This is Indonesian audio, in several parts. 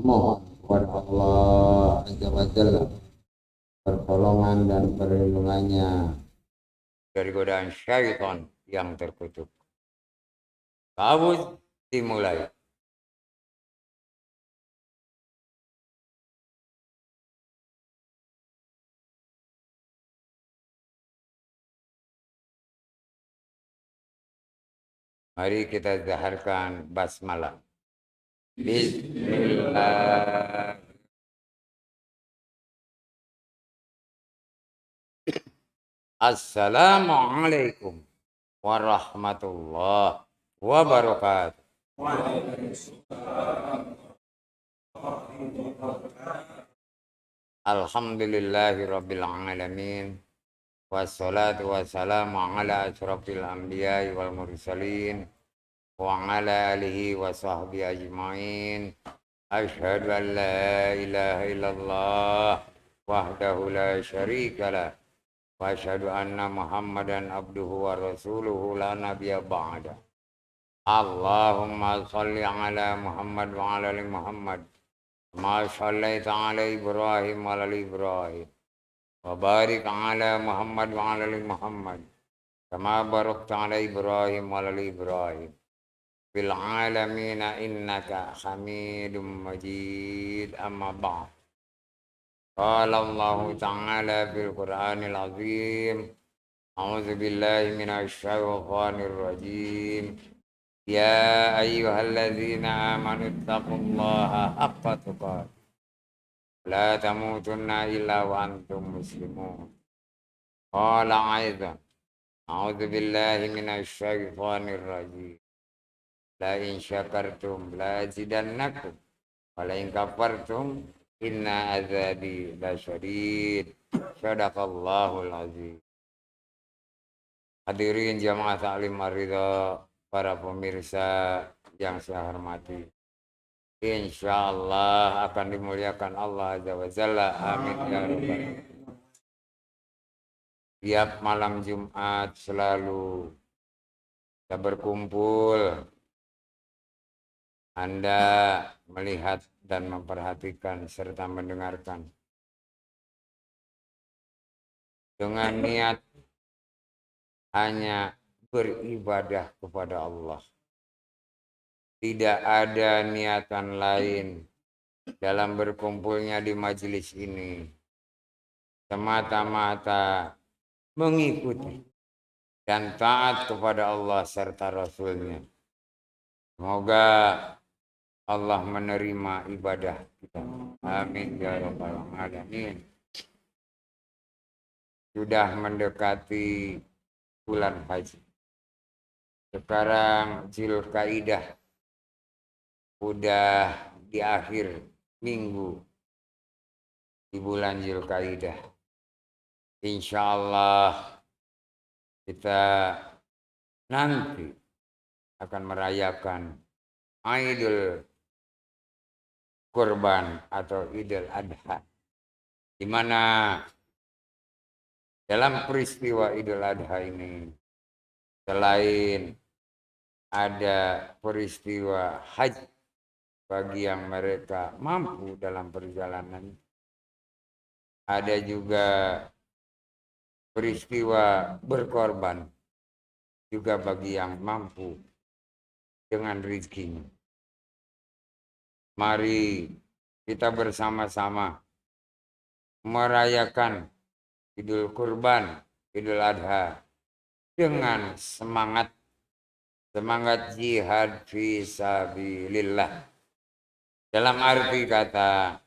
mohon kepada Allah Azza wa Jalla pertolongan dan perlindungannya dari godaan syaitan yang terkutuk. Kabut dimulai. Mari kita zaharkan basmalah. Bismillah. Assalamualaikum warahmatullahi wabarakatuh. Alhamdulillahi rabbil alamin. Wassalatu wassalamu ala asyrafil anbiya'i wal mursalin wa ala alihi wa sahbihi ajma'in. Asyhadu an la ilaha illallah wahdahu la syarika lah wa asyhadu anna Muhammadan abduhu wa rasuluhu la nabiyya ba'da. Allahumma shalli ala Muhammad wa ala ali Muhammad ma shallaita ala Ibrahim wa ala ali Ibrahim wa barik ala Muhammad wa ala ali Muhammad kama barakta ala Ibrahim wa ala ali Ibrahim fil alamin innaka Hamidum Majid. Amma ba'd. Qala Allah ta'ala fil Qur'anil azim. A'udzu billahi minasy syaithanir rajim. Ya ayyuhalladzina amanu taqullaha haqqa tuqatih. La tamutunna illa wa antum muslimun. Qala aidan. A'udzu billahi minasy syaithanir rajim. La in syakartum la azidannakum wa la in kafartum inna azabi lasyadid. Shadaqallahul azim. Hadirin jamaah taklim ridha, para pemirsa yang saya hormati, insyaallah akan dimuliakan Allah Azza wa Jalla. Amin ya rabbal alamin. Tiap malam Jumat selalu kita berkumpul, Anda melihat dan memperhatikan serta mendengarkan dengan niat hanya beribadah kepada Allah. Tidak ada niatan lain dalam berkumpulnya di majelis ini. Semata-mata mengikuti dan taat kepada Allah serta Rasul-Nya. Semoga Allah menerima ibadah kita. Amin ya rabbal alamin. Sudah mendekati bulan haji. Sekarang Dzulqa'dah udah di akhir minggu di bulan Dzulqa'dah. Insyaallah kita nanti akan merayakan Idul Kurban atau Idul Adha, di mana dalam peristiwa Idul Adha ini selain ada peristiwa haji bagi yang mereka mampu dalam perjalanan, ada juga peristiwa berkorban juga bagi yang mampu dengan rezekinya. Mari kita bersama-sama merayakan Idul Kurban, Idul Adha dengan semangat jihad fi sabilillah. Dalam arti kata,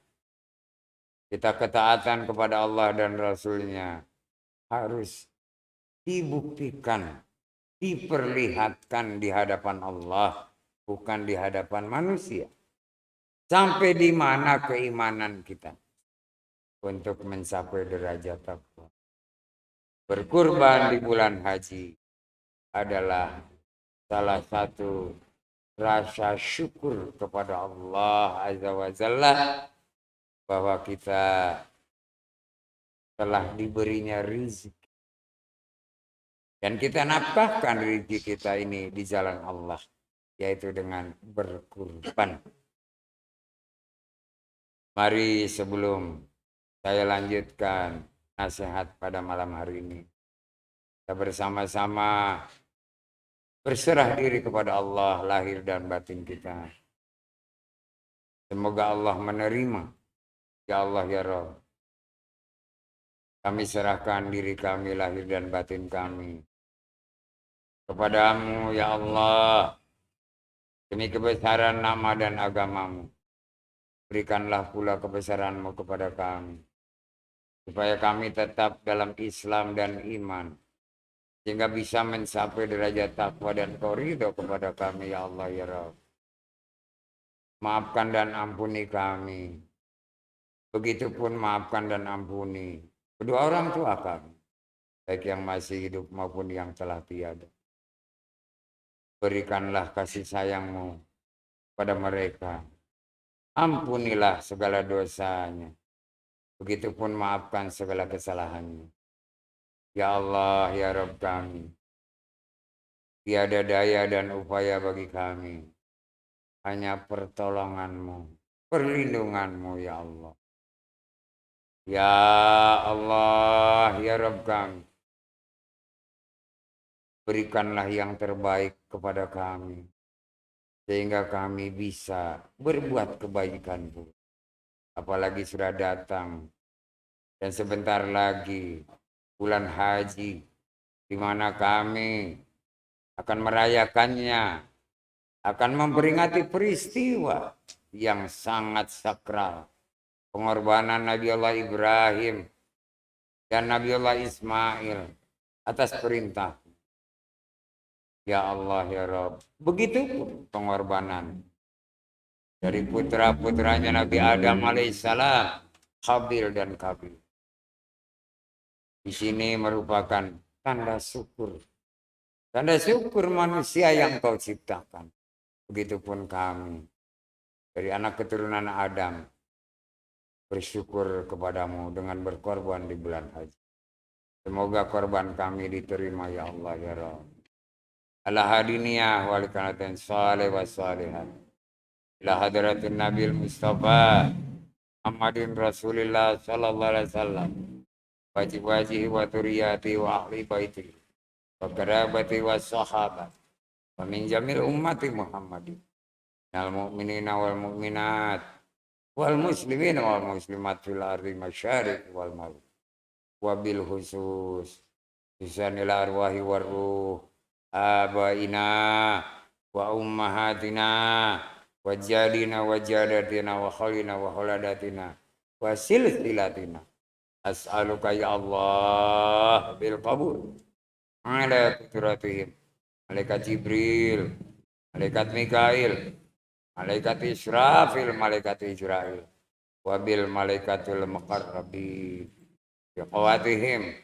kita ketaatan kepada Allah dan Rasul-Nya harus dibuktikan, diperlihatkan di hadapan Allah, bukan di hadapan manusia. Sampai di mana keimanan kita untuk mencapai derajat takwa. Berkurban di bulan haji adalah salah satu rasa syukur kepada Allah Azza wa Jalla bahwa kita telah diberinya rezeki dan kita nafkahkan rezeki kita ini di jalan Allah, yaitu dengan berkurban. Mari sebelum saya lanjutkan nasihat pada malam hari ini, kita bersama-sama berserah diri kepada Allah lahir dan batin kita. Semoga Allah menerima. Ya Allah ya Rabb. Kami serahkan diri kami lahir dan batin kami kepadamu ya Allah. Demi kebesaran nama dan agamamu. Berikanlah pula kebesaranmu kepada kami. Supaya kami tetap dalam Islam dan iman. Sehingga bisa mencapai derajat takwa dan ridho kepada kami ya Allah ya Rabb. Maafkan dan ampuni kami. Begitupun maafkan dan ampuni kedua orang tua kami. Baik yang masih hidup maupun yang telah tiada. Berikanlah kasih sayangmu pada mereka. Ampunilah segala dosanya. Begitupun maafkan segala kesalahannya. Ya Allah, ya Rabb kami. Tiada daya dan upaya bagi kami. Hanya pertolonganmu, perlindunganmu ya Allah. Ya Allah, ya Rabb kami. Berikanlah yang terbaik kepada kami. Sehingga kami bisa berbuat kebaikan pun. Apalagi sudah datang. Dan sebentar lagi bulan haji. Di mana kami akan merayakannya. Akan memperingati peristiwa yang sangat sakral. Pengorbanan Nabi Allah Ibrahim. Dan Nabi Allah Ismail. Atas perintah. Ya Allah ya Rabb. Begitu pengorbanan dari putra-putranya Nabi Adam alaihissalam, Habil dan Kabil. Di sini merupakan tanda syukur. Tanda syukur manusia yang kau ciptakan. Begitupun kami. Dari anak keturunan Adam. Bersyukur kepadamu dengan berkorban di bulan haji. Semoga korban kami diterima ya Allah ya Rabb. Ala hadiniyah wal kanatin salih wa salihat. Ila hadratin Nabil Mustafa Muhammadin Rasulillah sallallahu alaihi wasallam. Wajib-wajib wa turiyati wa ahli baiti wa karabati wa sahabat wa min jamil ummati Muhammadin. Al mu'minina wal mu'minat wal muslimin wal muslimat fil ardi masyariq wal maghrib. Wabil khusus bisanil arwahi waruh abaina wa ummahatina wa jadina wa jadatina wa khalina wa khaladatina wa silsilatina. As'aluka ya Allah bil qabul ala kudratihim malaikat Jibril, malaikat Mikail, malaikat Israfil, malaikat Israel, wabil malaikatul muqarrabin biqawatihim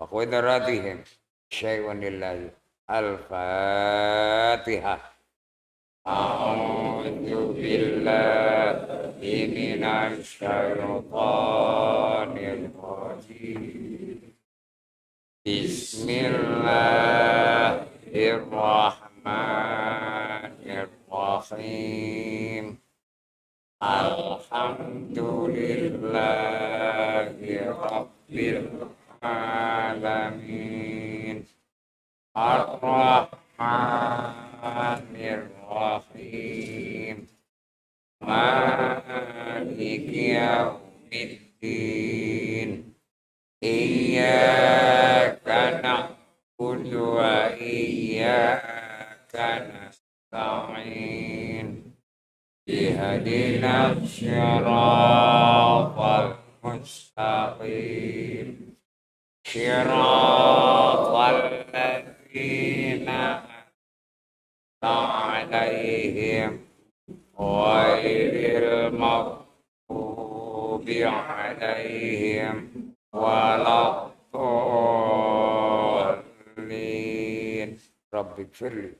wa qudratihim syai'un lillahi. Al-Fatihah. A'udzu billahi minasy syaithanir rajim. Bismillahirrahmanirrahim. Alhamdulillahi rabbil alamin. Ar-Rahmanir-Rahim. Maliki yaumiddin. Iyyaka na'budu wa iyyaka nasta'in. Ihdinas siratal mustaqim. Siratal ladzina alaihim ghairil maghdubi alaihim waladdallin. Rabbighfirli.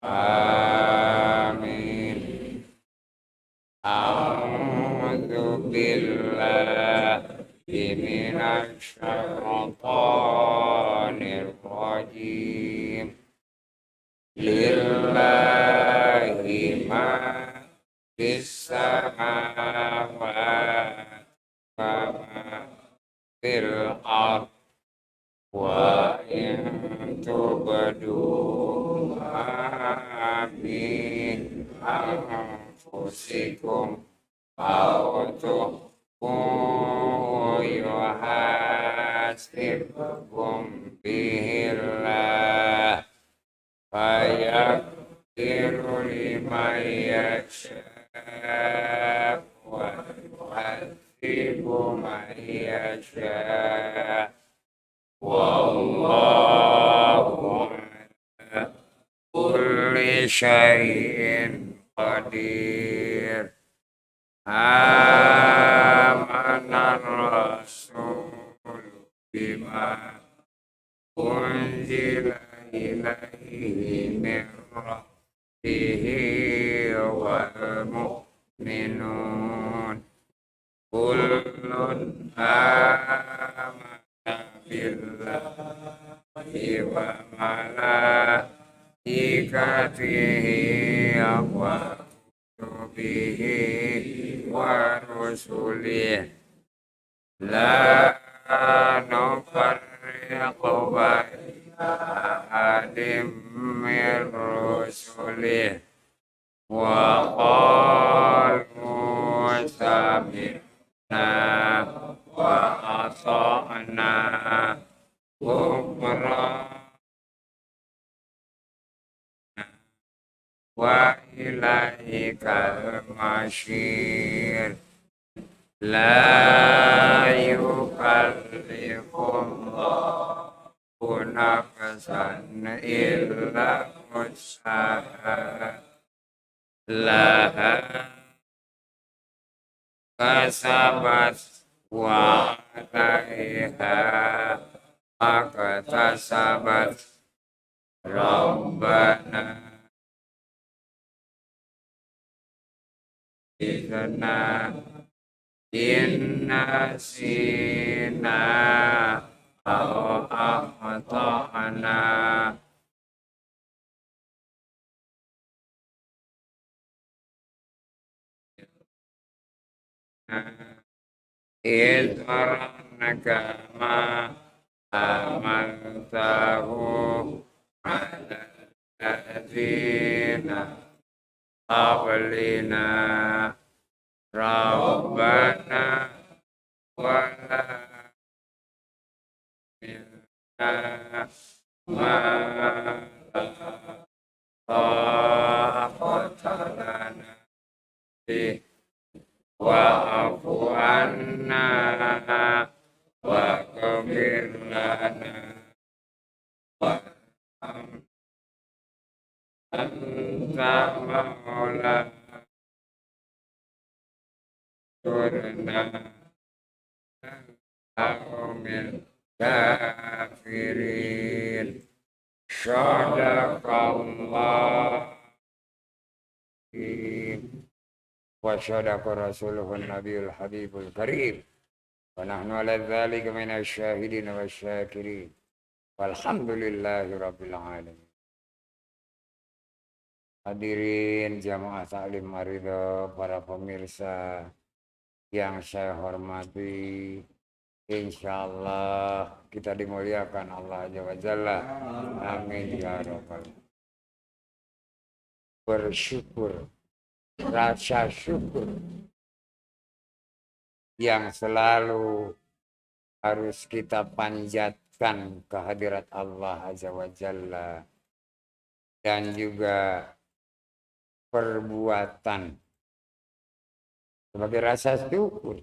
Amin. A'udzu billahi minasy syaithanir rajim. Lillahi ma fis samawati wa in tubdu ma fi anfusikum aw tukhfuhu yuhasibkum bihillah fayaghfiru liman yasha' wa yu'adzibu man yasha' wallahu ala kulli syai'in qadir. Amanar rasul bima unzila ilaihi min rabbihi wal mu'minun kullun amana billahi wa malaikatihi wa kutubihi wa rusulihi la nufarriqu baina ahadin min rusulihi wa qalu sami'na wa ata'na ghufranaka wa ilaikal masyir. La yukallifullahu nafsan illa wus'aha laha kasabat wa 'alaiha maktasabat. Rabbana idna inna sina aw akhtana idranaka ma amaltahu ala ladzina qablina Rabbana wala minna ma la taqata lana bih wa'fu anna waghfir lana anta maulana turna qaumil kafirin. Sadaqallah wa sadaqa rasuluhun nabiyul habibul karim wa nahnu ala dzalika minasy syahidin wasyakirin walhamdulillahi rabbil alamin. Hadirin jamaah taklim maridho, para pemirsa yang saya hormati, insyaallah kita dimuliakan Allah Azza wa Jalla. Amin ya rabbal. Bersyukur, rasa syukur yang selalu harus kita panjatkan kehadirat Allah Azza wa Jalla, dan juga perbuatan sebagai rasa syukur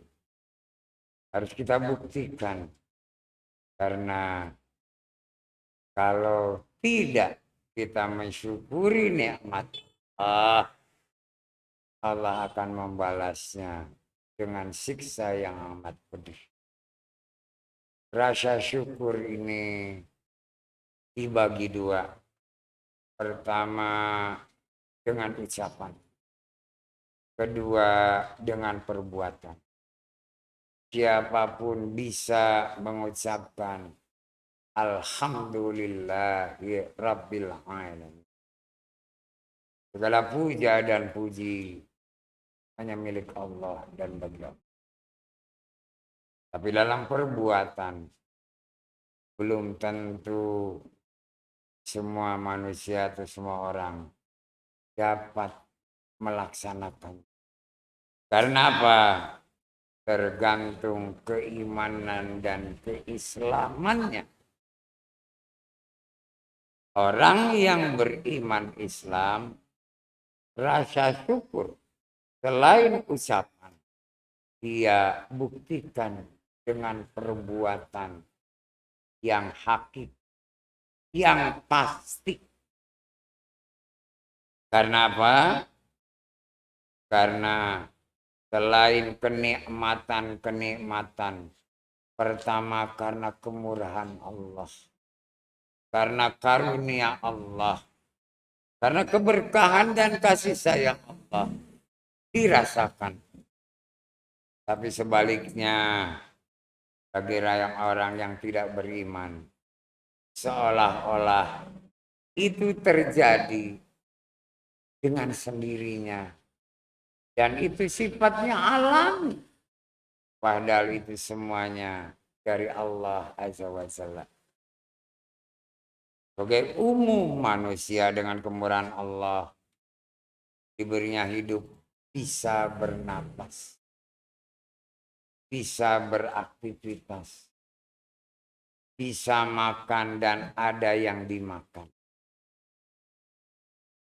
harus kita buktikan, karena kalau tidak kita mensyukuri nikmat Allah, Allah akan membalasnya dengan siksa yang amat pedih. Rasa syukur ini dibagi dua. Pertama dengan ucapan, kedua dengan perbuatan. Siapapun bisa mengucapkan Alhamdulillahi Rabbil Alamin. Segala puja dan puji hanya milik Allah dan bagi Allah. Tapi dalam perbuatan belum tentu semua manusia atau semua orang dapat melaksanakan. Karena apa? Tergantung keimanan dan keislamannya. Orang yang beriman Islam, rasa syukur selain ucapan, dia buktikan dengan perbuatan yang hakiki, yang pasti. Karena apa? Karena selain kenikmatan-kenikmatan, pertama karena kemurahan Allah, karena karunia Allah, karena keberkahan dan kasih sayang Allah dirasakan. Tapi sebaliknya, bagi orang yang tidak beriman, seolah-olah itu terjadi dengan sendirinya. Dan itu sifatnya alami. Padahal itu semuanya dari Allah Azza wa Jalla. Sebagai umum manusia dengan kemurahan Allah, diberinya hidup, bisa bernapas, bisa beraktivitas, bisa makan dan ada yang dimakan.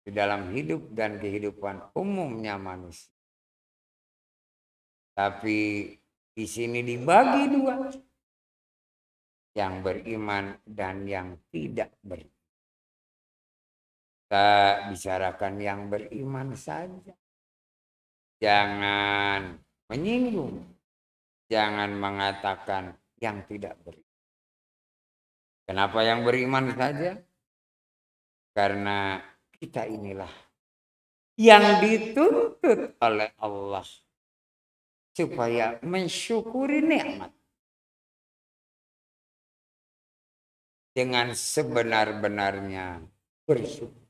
Di dalam hidup dan kehidupan umumnya manusia. Tapi di sini dibagi dua. Yang beriman dan yang tidak beriman. Kita bicarakan yang beriman saja. Jangan menyinggung. Jangan mengatakan yang tidak beriman. Kenapa yang beriman saja? Karena kita inilah yang dituntut oleh Allah supaya mensyukuri nikmat dengan sebenar-benarnya bersyukur.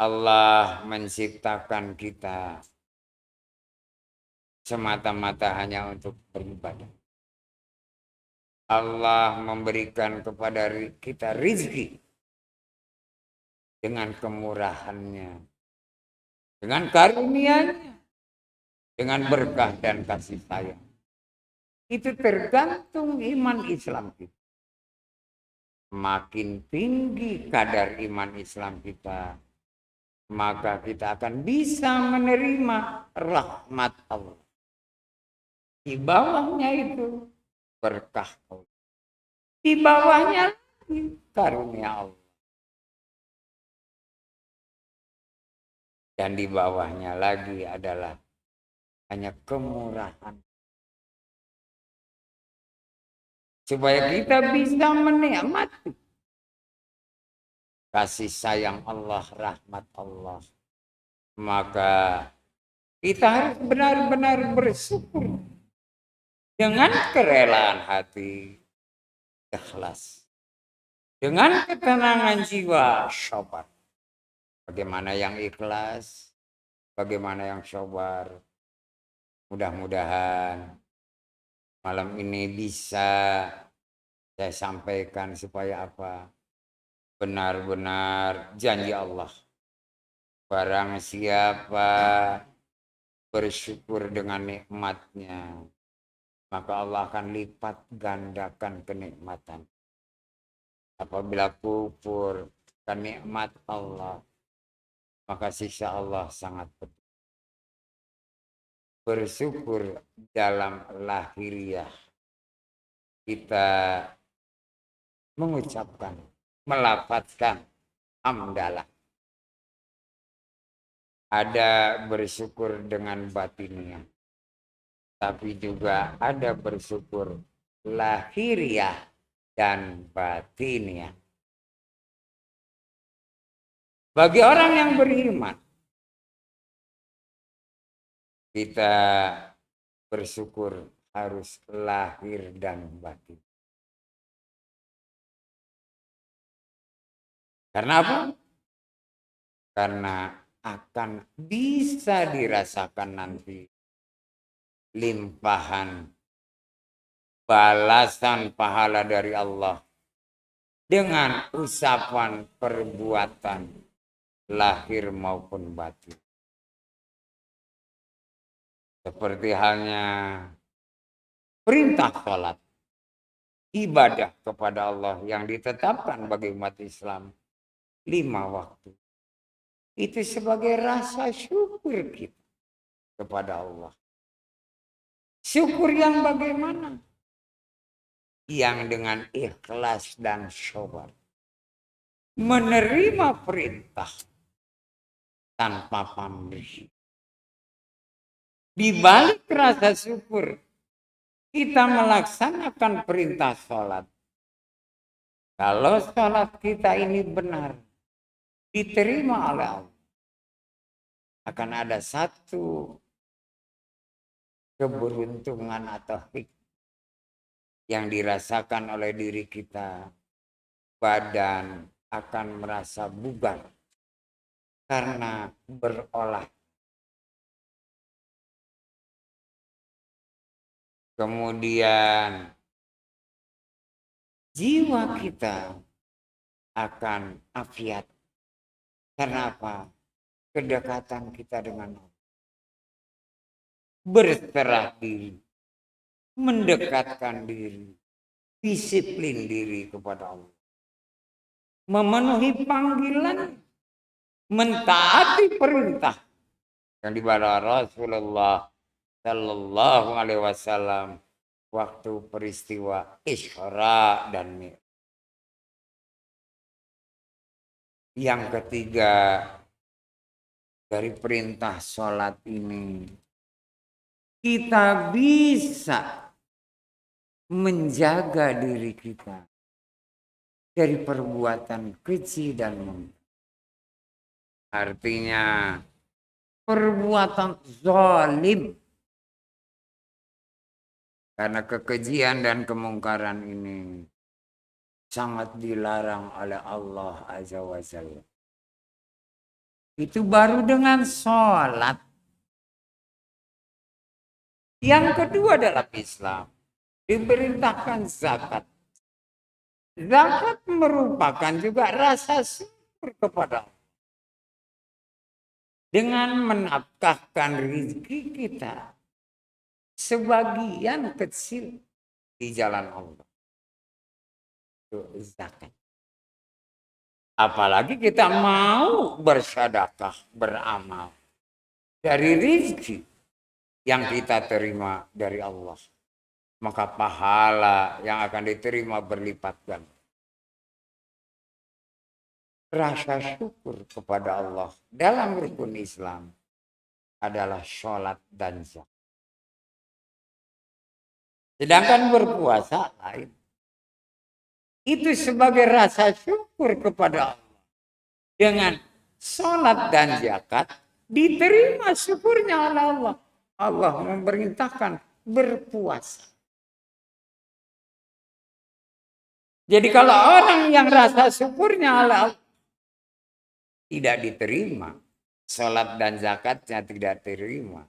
Allah menciptakan kita semata-mata hanya untuk beribadah. Allah memberikan kepada kita rezeki dengan kemurahannya, dengan karunia-Nya, dengan berkah dan kasih sayang. Itu tergantung iman Islam kita. Makin tinggi kadar iman Islam kita, maka kita akan bisa menerima rahmat Allah. Di bawahnya itu berkah Allah. Di bawahnya karunia Allah. Dan di bawahnya lagi adalah hanya kemurahan. Supaya kita bisa menikmati kasih sayang Allah, rahmat Allah. Maka kita harus benar-benar bersyukur dengan kerelaan hati, ikhlas. Dengan ketenangan jiwa, sabar. Bagaimana yang ikhlas, bagaimana yang sabar. Mudah-mudahan malam ini bisa saya sampaikan supaya apa? Benar-benar janji Allah. Barang siapa bersyukur dengan nikmatnya, maka Allah akan lipat gandakan kenikmatan. Apabila kufur kenikmat Allah, maka siksa Allah sangat pedih. Bersyukur dalam lahiriah kita mengucapkan, melafazkan hamdalah. Ada bersyukur dengan batinnya, tapi juga ada bersyukur lahiriah dan batinnya. Bagi orang yang beriman, kita bersyukur harus lahir dan batin. Karena apa? Karena akan bisa dirasakan nanti limpahan balasan pahala dari Allah dengan usapan perbuatan lahir maupun batin. Seperti halnya perintah sholat, ibadah kepada Allah yang ditetapkan bagi umat Islam 5 waktu. Itu sebagai rasa syukur kita kepada Allah. Syukur yang bagaimana? Yang dengan ikhlas dan sabar. Menerima perintah tanpa pamrih. Di balik rasa syukur, kita melaksanakan perintah sholat. Kalau sholat kita ini benar, diterima oleh Allah, akan ada satu keberuntungan atau hikmah yang dirasakan oleh diri kita. Badan akan merasa bugar karena berolah. Kemudian jiwa kita akan afiat. Kenapa? Kedekatan kita dengan Allah. Berserah diri, mendekatkan diri, disiplin diri kepada Allah. Memenuhi panggilan, mentaati perintah yang dibawa Rasulullah Sallallahu Alaihi Wasallam waktu peristiwa Isra dan Mi'raj. Yang ketiga, dari perintah sholat ini kita bisa menjaga diri kita dari perbuatan keji dan munkar. Artinya perbuatan zalim. Karena kekejian dan kemungkaran ini sangat dilarang oleh Allah Azza wa Jalla. Itu baru dengan sholat. Yang kedua dalam Islam, diperintahkan zakat. Zakat merupakan juga rasa syukur kepada Allah. Dengan menafkahkan rezeki kita sebagian kecil di jalan Allah. Itu zakat. Apalagi kita mau bersedekah, beramal dari rezeki yang kita terima dari Allah. Maka pahala yang akan diterima berlipat ganda. Rasa syukur kepada Allah dalam rukun Islam adalah sholat dan zakat. Sedangkan berpuasa lain. Itu sebagai rasa syukur kepada Allah. Dengan sholat dan zakat diterima syukurnya oleh Allah. Allah memerintahkan berpuasa. Jadi kalau orang yang rasa syukurnya oleh Allah tidak diterima, sholat dan zakatnya tidak diterima,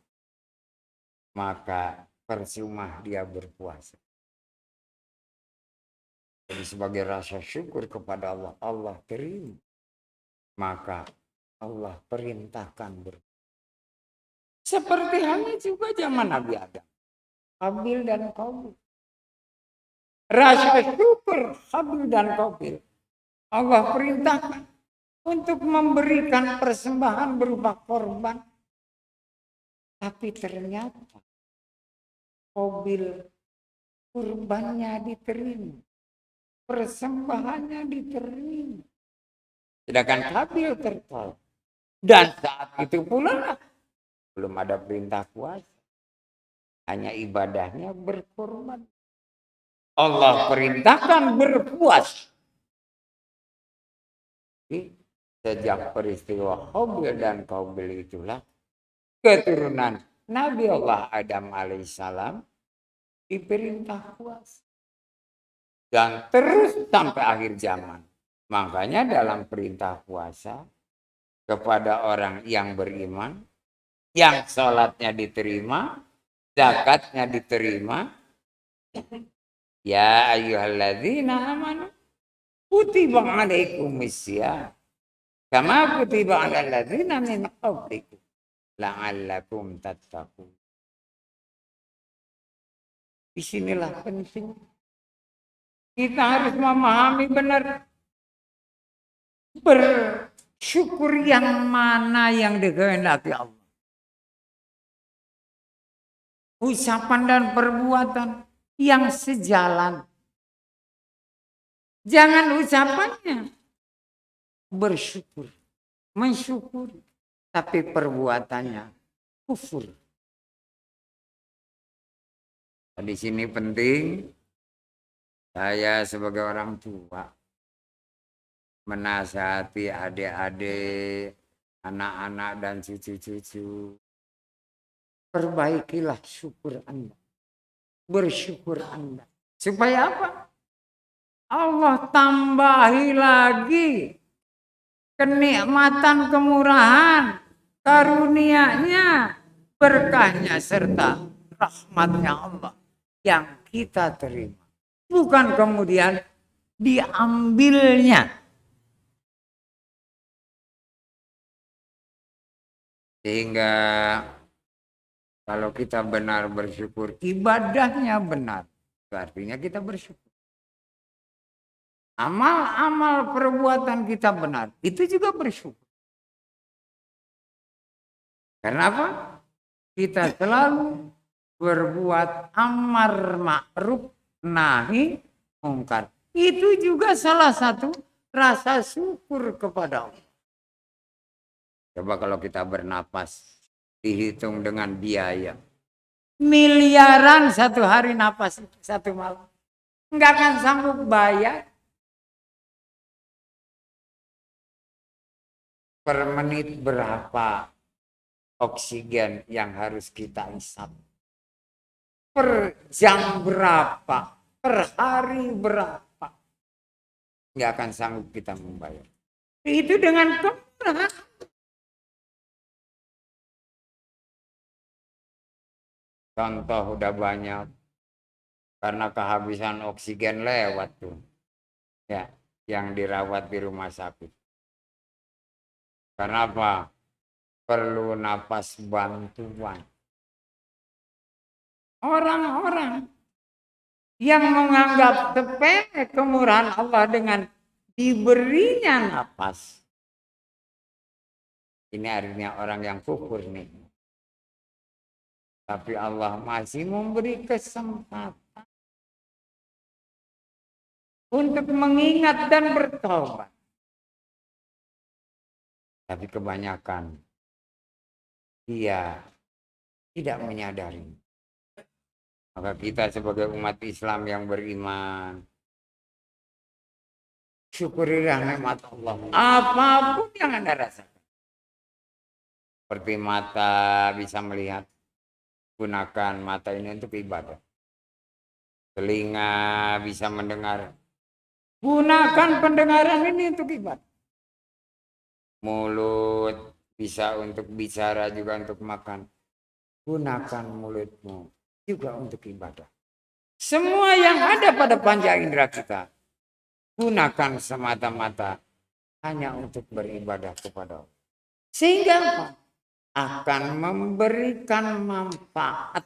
maka percuma dia berpuasa. Jadi sebagai rasa syukur kepada Allah, Allah terima. Maka Allah perintahkan berpuasa. Seperti halnya juga zaman Nabi Adam, Habil dan Qabil. Rasa syukur Habil dan Qabil, Allah perintahkan untuk memberikan persembahan berupa korban. Tapi ternyata Qabil kurbannya diterima, persembahannya diterima. Sedangkan Habil tertolak. Dan saat itu pula belum ada perintah puasa. Hanya ibadahnya berkorban. Allah perintahkan berpuasa. Sejak peristiwa Habil dan Qabil itulah keturunan Nabi Allah Adam alaihissalam diperintah puasa. Dan terus sampai akhir zaman. Makanya dalam perintah puasa kepada orang yang beriman, yang sholatnya diterima, zakatnya diterima, Ya ayyuhalladzina amanu kutiba alaikumussyam kama kutiba alal ladzina min qablikum la'allakum tattaqun. Disinilah penting. Kita harus memahami benar bersyukur yang mana yang dikehendaki Allah. Ucapan dan perbuatan yang sejalan. Jangan ucapannya bersyukur, mensyukuri, tapi perbuatannya kufur. Di sini penting saya sebagai orang tua menasihati adik-adik, anak-anak dan cucu-cucu. Perbaikilah syukur Anda. Bersyukur Anda. Supaya apa? Allah tambahi lagi kenikmatan, kemurahan, karunia-Nya, berkahnya serta rahmatnya Allah yang kita terima. Bukan kemudian diambilnya. Sehingga kalau kita benar bersyukur, ibadahnya benar. Artinya kita bersyukur. Amal-amal perbuatan kita benar, itu juga bersyukur. Kenapa? Kita selalu berbuat amar ma'ruf nahi mungkar. Itu juga salah satu rasa syukur kepada Allah. Coba kalau kita bernapas, dihitung dengan biaya. Miliaran satu hari napas, satu malam. Enggak akan sanggup bayar. Per menit berapa oksigen yang harus kita hisap? Per jam berapa? Per hari berapa? Nggak akan sanggup kita membayar. Itu dengan kemurahan. Contoh udah banyak. Karena kehabisan oksigen lewat tuh. Ya, yang dirawat di rumah sakit. Karena apa? Perlu napas bantuan. Orang-orang yang menganggap sepele kemurahan Allah dengan diberinya napas. Ini artinya orang yang kufur nih. Tapi Allah masih memberi kesempatan untuk mengingat dan bertobat. Tapi kebanyakan dia tidak menyadari. Maka kita sebagai umat Islam yang beriman, syukurilah nikmat Allah. Apapun yang Anda rasakan. Seperti mata bisa melihat, gunakan mata ini untuk ibadah. Telinga bisa mendengar, gunakan pendengaran ini untuk ibadah. Mulut bisa untuk bicara juga untuk makan. Gunakan mulutmu juga untuk ibadah. Semua yang ada pada panca indera kita, gunakan semata-mata hanya untuk beribadah kepada Allah. Sehingga apa? Akan memberikan manfaat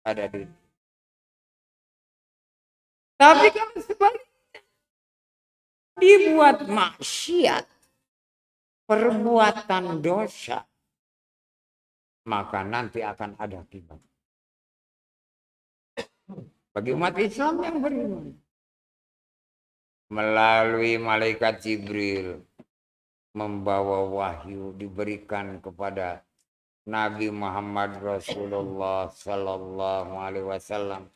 pada diri. Tapi kalau sebaliknya dibuat maksiat, perbuatan dosa, maka nanti akan ada akibat. Bagi umat Islam yang beriman, melalui malaikat Jibril membawa wahyu diberikan kepada Nabi Muhammad Rasulullah Sallallahu Alaihi Wasallam.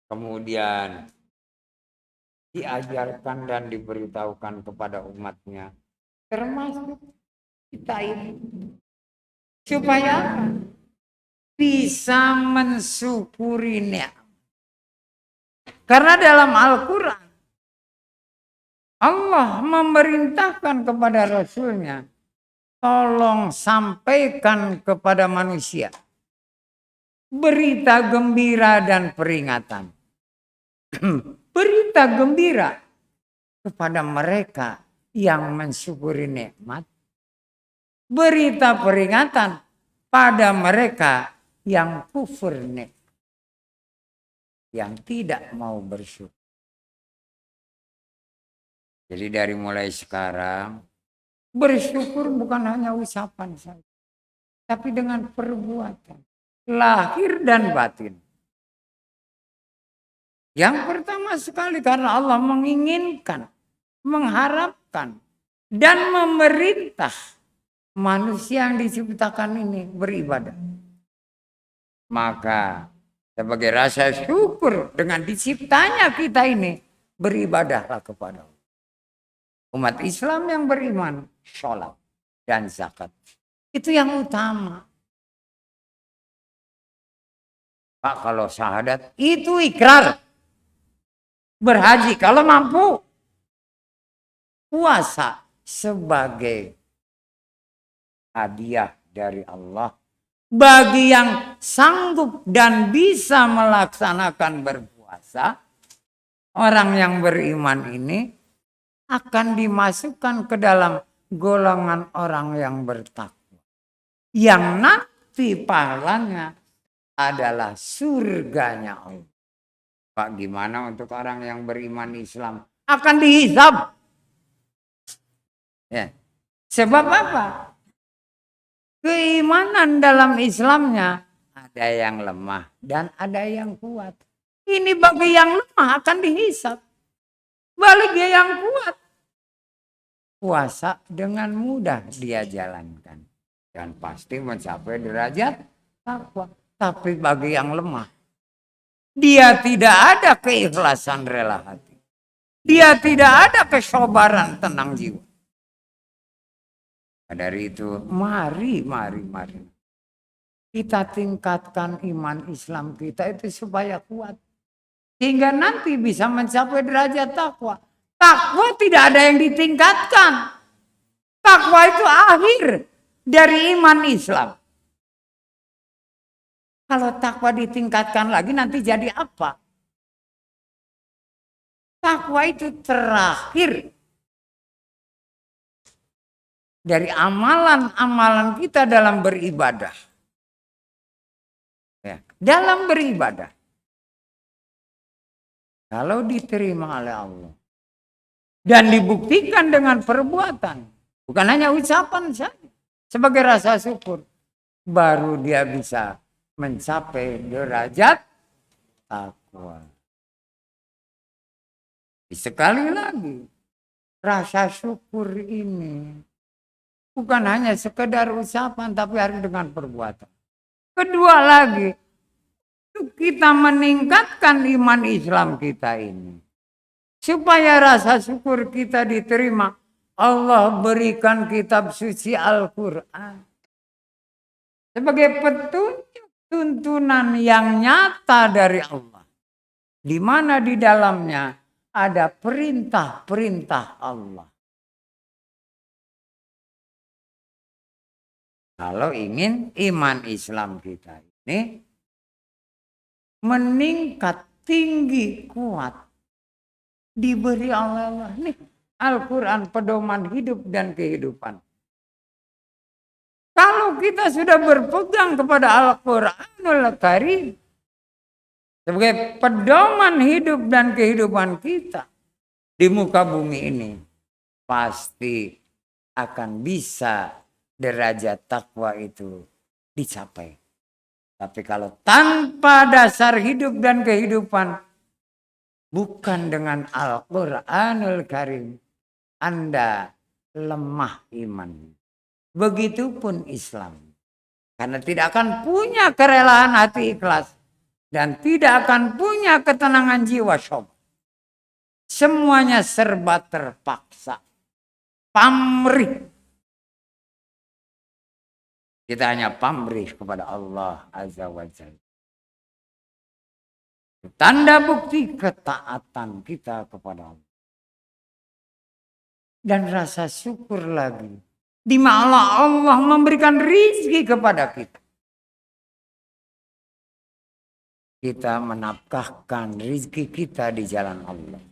Kemudian diajarkan dan diberitahukan kepada umatnya, termasuk kita ini, supaya bisa mensyukuri nikmat. Karena dalam Al-Quran Allah memerintahkan kepada Rasulnya, tolong sampaikan kepada manusia berita gembira dan peringatan. Berita gembira kepada mereka yang mensyukuri nikmat. Berita peringatan pada mereka yang kufur nikmat, yang tidak mau bersyukur. Jadi dari mulai sekarang, bersyukur bukan hanya ucapan saja, tapi dengan perbuatan, lahir dan batin. Yang pertama sekali karena Allah menginginkan, mengharapkan, dan memerintah manusia yang diciptakan ini beribadah. Maka sebagai rasa syukur dengan diciptanya kita ini, beribadahlah kepada Allah. Umat Islam yang beriman, sholat dan zakat. Itu yang utama. Pak, kalau syahadat itu ikrar. Berhaji kalau mampu. Puasa sebagai hadiah dari Allah bagi yang sanggup dan bisa melaksanakan berpuasa. Orang yang beriman ini akan dimasukkan ke dalam golongan orang yang bertakwa, yang nanti pahalanya adalah surganya Allah. Pak, gimana untuk orang yang beriman Islam? Akan dihisab. Ya. Sebab apa? Keimanan dalam Islamnya ada yang lemah dan ada yang kuat. Ini bagi yang lemah akan dihisab. Bagi yang kuat, puasa dengan mudah dia jalankan dan pasti mencapai derajat takwa. Tapi bagi yang lemah, dia tidak ada keikhlasan rela hati. Dia tidak ada kesabaran tenang jiwa. Dari itu, mari kita tingkatkan iman Islam kita itu supaya kuat. Hingga nanti bisa mencapai derajat takwa. Takwa tidak ada yang ditingkatkan. Takwa itu akhir dari iman Islam. Kalau takwa ditingkatkan lagi nanti jadi apa? Takwa itu terakhir dari amalan-amalan kita dalam beribadah. Ya, dalam beribadah. Kalau diterima oleh Allah dan dibuktikan dengan perbuatan, bukan hanya ucapan saja, sebagai rasa syukur, baru dia bisa mencapai derajat takwa. Sekali lagi, rasa syukur ini bukan hanya sekedar ucapan, tapi harus dengan perbuatan. Kedua lagi, kita meningkatkan iman Islam kita ini. Supaya rasa syukur kita diterima, Allah berikan kitab suci Al-Quran. Sebagai petunjuk tuntunan yang nyata dari Allah. Di mana di dalamnya ada perintah-perintah Allah. Kalau ingin iman Islam kita ini meningkat tinggi kuat, diberi Allah nih Al-Quran pedoman hidup dan kehidupan. Kalau kita sudah berpegang kepada Al-Quranul Karim sebagai pedoman hidup dan kehidupan kita di muka bumi ini, pasti akan bisa derajat takwa itu dicapai. Tapi kalau tanpa dasar hidup dan kehidupan, bukan dengan Al-Quranul Karim, Anda lemah iman. Begitupun Islam. Karena tidak akan punya kerelaan hati ikhlas. Dan tidak akan punya ketenangan jiwa syok. Semuanya serba terpaksa. Pamrih. Kita hanya pamrih kepada Allah Azza wa Jalla. Tanda bukti ketaatan kita kepada Allah. Dan rasa syukur lagi. Di mana Allah memberikan rizki kepada kita. kita menafkahkan rizki kita di jalan Allah.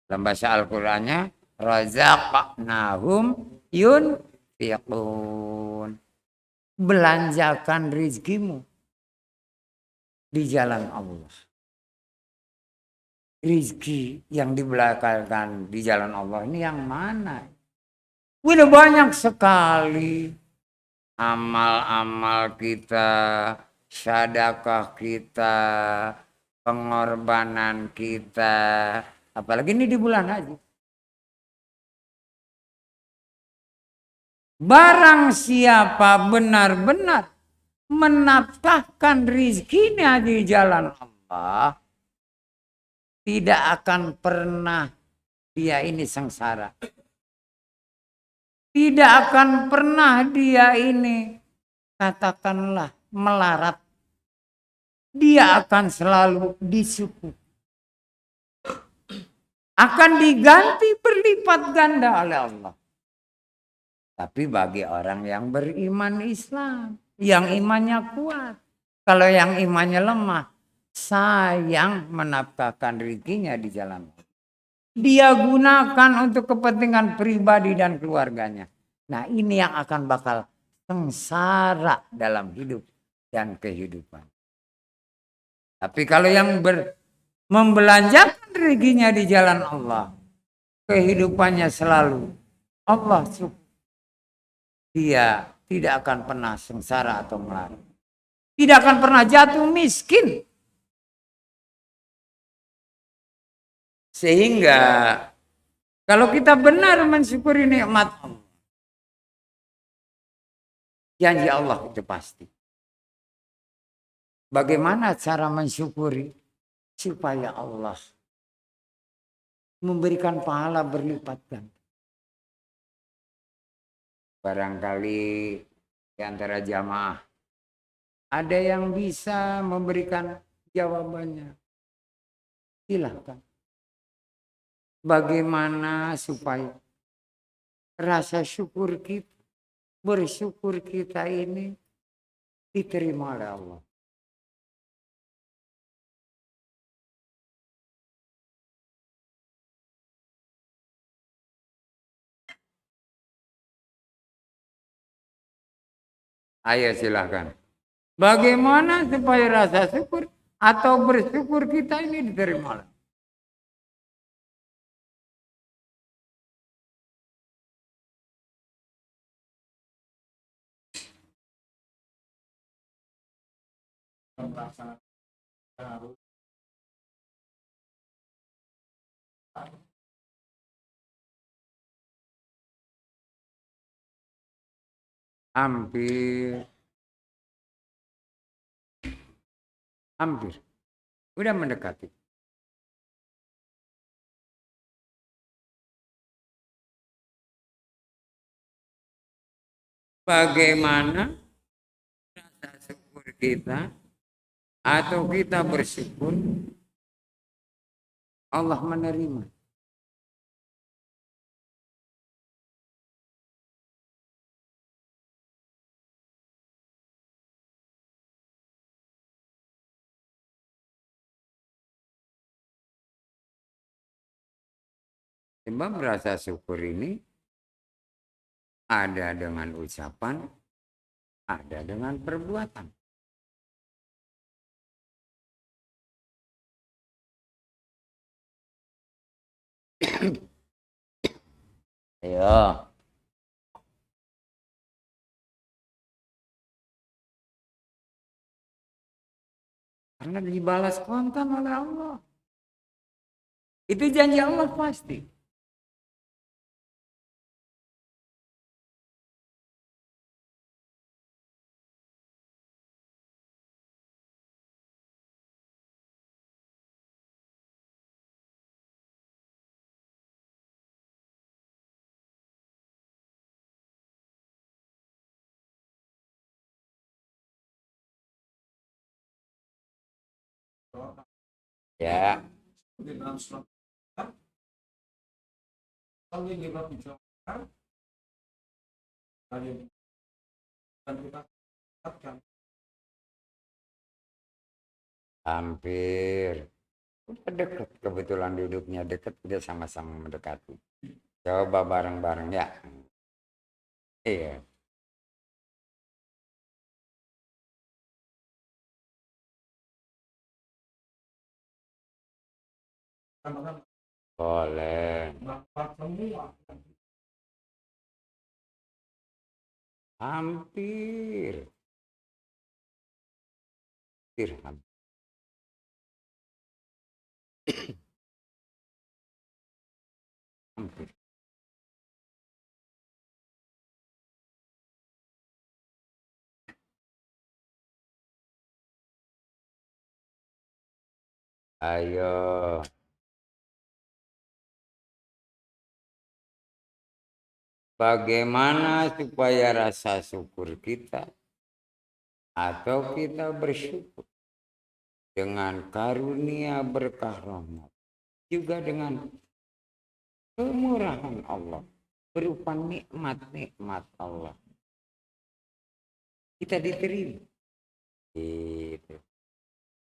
Dalam bahasa Al-Qur'annya, razaqnahum yunfiqun. Belanjakan rizkimu di jalan Allah. Rizki yang dibelanjakan di jalan Allah ini yang mana? Udah banyak sekali amal-amal kita, sedekah kita, pengorbanan kita, apalagi ini di bulan haji. Barang siapa benar-benar menafkahkan rizkinya di jalan Allah, tidak akan pernah dia ini sengsara. Tidak akan pernah dia ini, katakanlah, melarat. Dia akan selalu disyukur. Akan diganti berlipat ganda oleh Allah. Tapi bagi orang yang beriman Islam, yang imannya kuat. Kalau yang imannya lemah, sayang menafkahkan rezekinya di jalan Allah. Dia gunakan untuk kepentingan pribadi dan keluarganya. Nah, ini yang akan bakal sengsara dalam hidup dan kehidupan. Tapi kalau yang membelanjakan rezekinya di jalan Allah, kehidupannya selalu Allah syukur. Dia tidak akan pernah sengsara atau melarat. Tidak akan pernah jatuh miskin. Sehingga kalau kita benar mensyukuri nikmat Allah, janji Allah itu pasti. Bagaimana cara mensyukuri supaya Allah memberikan pahala berlipat ganda? Barangkali di antara jamaah ada yang bisa memberikan jawabannya. Silakan. Bagaimana supaya rasa syukur kita, bersyukur kita ini diterima oleh Allah? Ayo silahkan. Bagaimana supaya rasa syukur atau bersyukur kita ini diterima oleh Allah? Hampir. Udah mendekati. Bagaimana rasa syukur kita atau kita bersyukur Allah menerima? Sebab rasa syukur ini ada dengan ucapan, ada dengan perbuatan. Ayo. Karena dibalas kontan oleh Allah. Itu janji Allah pasti. Ya. Hampir. Udah deket. Kebetulan duduknya deket. Udah sama-sama mendekati. Coba bareng-bareng ya. Iya. Boleh. Hampir. Hampir. Hampir. Ayo. Bagaimana supaya rasa syukur kita atau kita bersyukur dengan karunia berkah rahmat juga dengan kemurahan Allah berupa nikmat-nikmat Allah kita diterima itu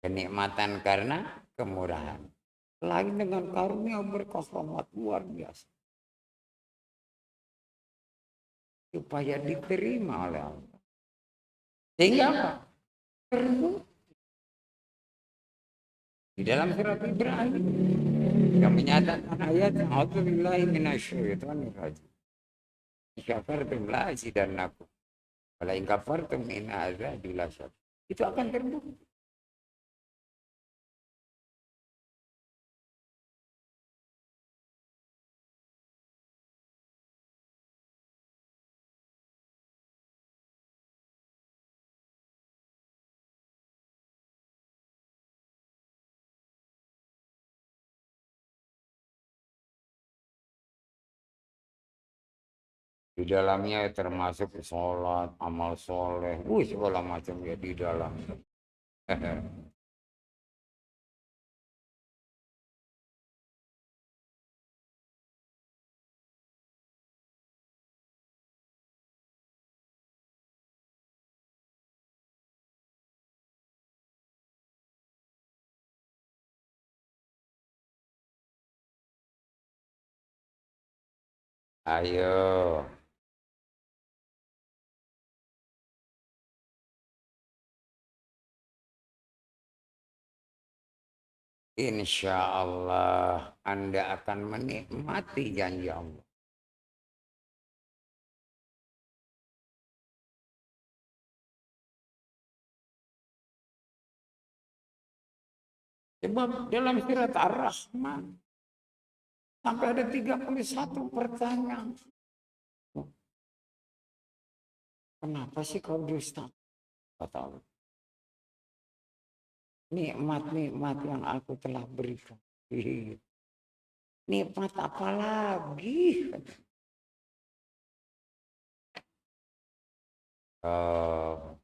kenikmatan karena kemurahan lain dengan karunia berkah rahmat luar biasa supaya diterima oleh Allah sehingga apa? Di dalam surat Ibrahim yang menyatakan ayat A'udzubillahi minasyaitonir rajim. Syakartum la azidannakum. Wala in kafartum inna azabi lasyadid. Itu akan terbukti. Di dalamnya termasuk sholat, amal soleh, segala macam ya di dalam. Ayo, insya Allah Anda akan menikmati janji Allah. Sebab dalam surat Ar-Rahman sampai ada 31 pertanyaan. Kenapa sih kau dusta? Kata Allah. Nikmat-nikmat yang aku telah berikan. Nikmat apa lagi? Oh,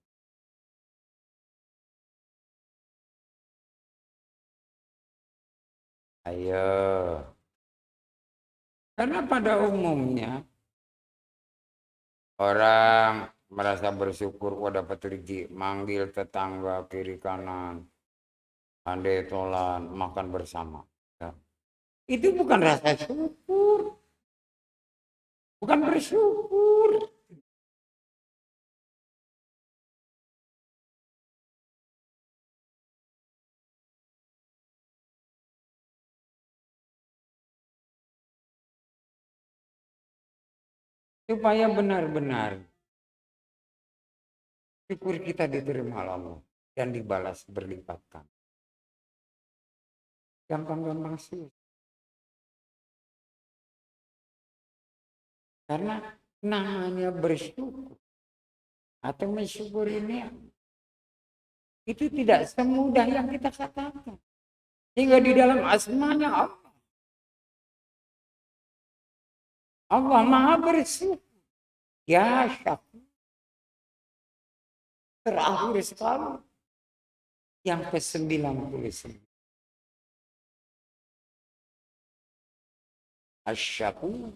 ayo. Karena pada umumnya orang merasa bersyukur kok dapat rezeki, manggil tetangga kiri kanan, andai tolan, makan bersama. Ya. Itu bukan rasa syukur, bukan bersyukur. Supaya benar-benar syukur kita diterima Allah dan dibalas berlipatkan. Gampang-gampang sih. Karena namanya bersyukur atau mensyukuri nikmat itu tidak semudah yang kita katakan. Hingga di dalam asmanya Allah, Allah maha bersyukur. Ya syakur. Terakhir sekali yang ke-99. Asyakur.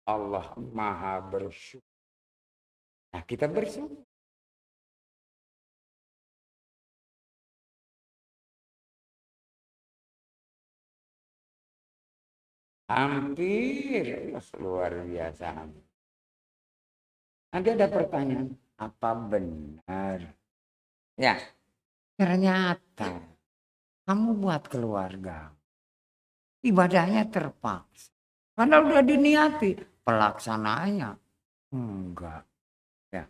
Allah maha bersyukur. Nah kita bersyukur. Hampir luar biasa. Nanti ada pertanyaan, apa benar? Ya, ternyata kamu buat keluarga. Ibadahnya terpaksa. Karena udah diniati, pelaksanaannya enggak. Ya.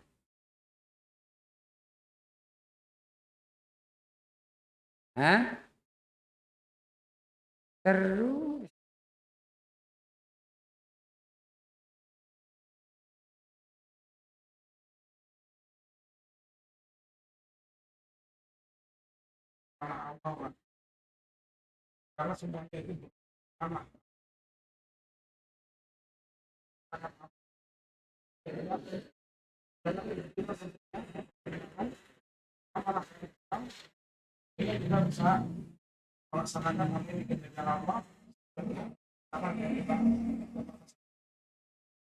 Hah? Terus. Karena semuanya itu sama. Kita juga bisa melaksanakan hal ini dengan lama.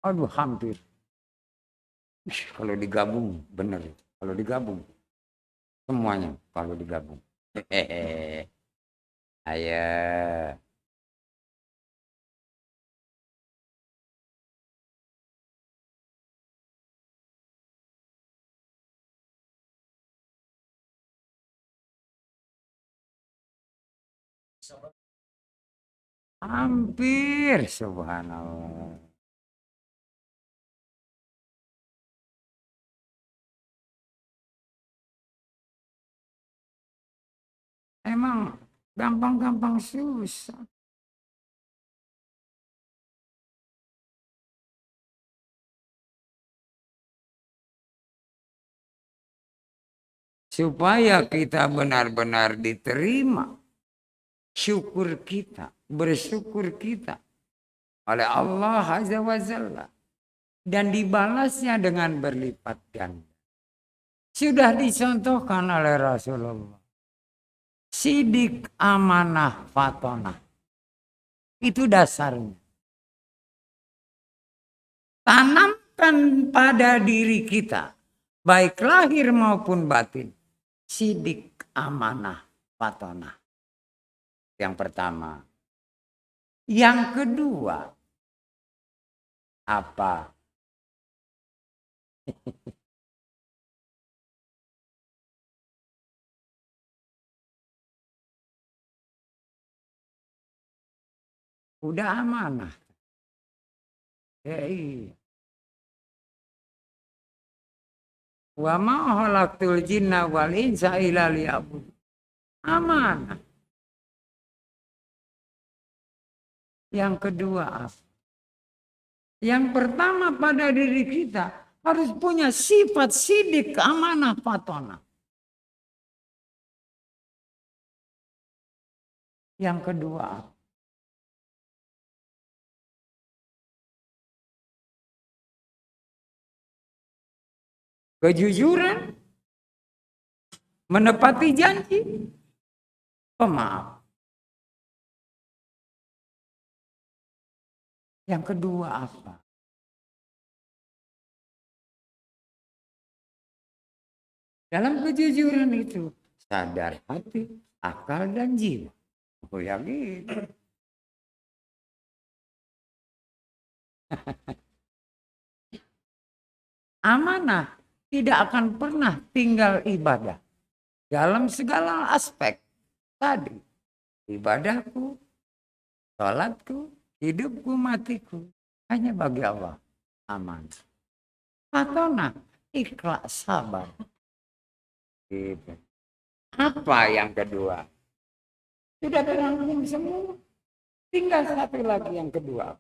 Aduh, hampir. Kalau digabung, bener. Kalau digabung, semuanya kalau digabung. Hehehe. Ayo. Hampir, subhanallah. Emang gampang-gampang susah. Supaya kita benar-benar diterima. Syukur kita, bersyukur kita oleh Allah Azza wa Jalla. Dan dibalasnya dengan berlipat ganda. Sudah dicontohkan oleh Rasulullah. Sidik, amanah, fatonah. Itu dasarnya. Tanamkan pada diri kita, baik lahir maupun batin, sidik, amanah, fatonah. Yang pertama. Yang kedua, apa? Udah amanah. Ya iya. Wa ma khalaqtul jinna wal insa illa liya'budun. Amanah. Yang kedua apa? Yang pertama pada diri kita harus punya sifat sidik, amanah, fatonah. Yang kedua apa? Kejujuran, menepati janji, pemaaf. Yang kedua apa? Dalam kejujuran itu sadar hati, akal dan jiwa. Oh ya gitu. Amanah tidak akan pernah tinggal ibadah. Dalam segala aspek tadi. Ibadahku, sholatku, hidupku, matiku. Hanya bagi Allah. Aman. Fatona, ikhlas, sabar. Gitu. Apa yang kedua? Sudah terangkum semua. Tinggal satu lagi yang kedua.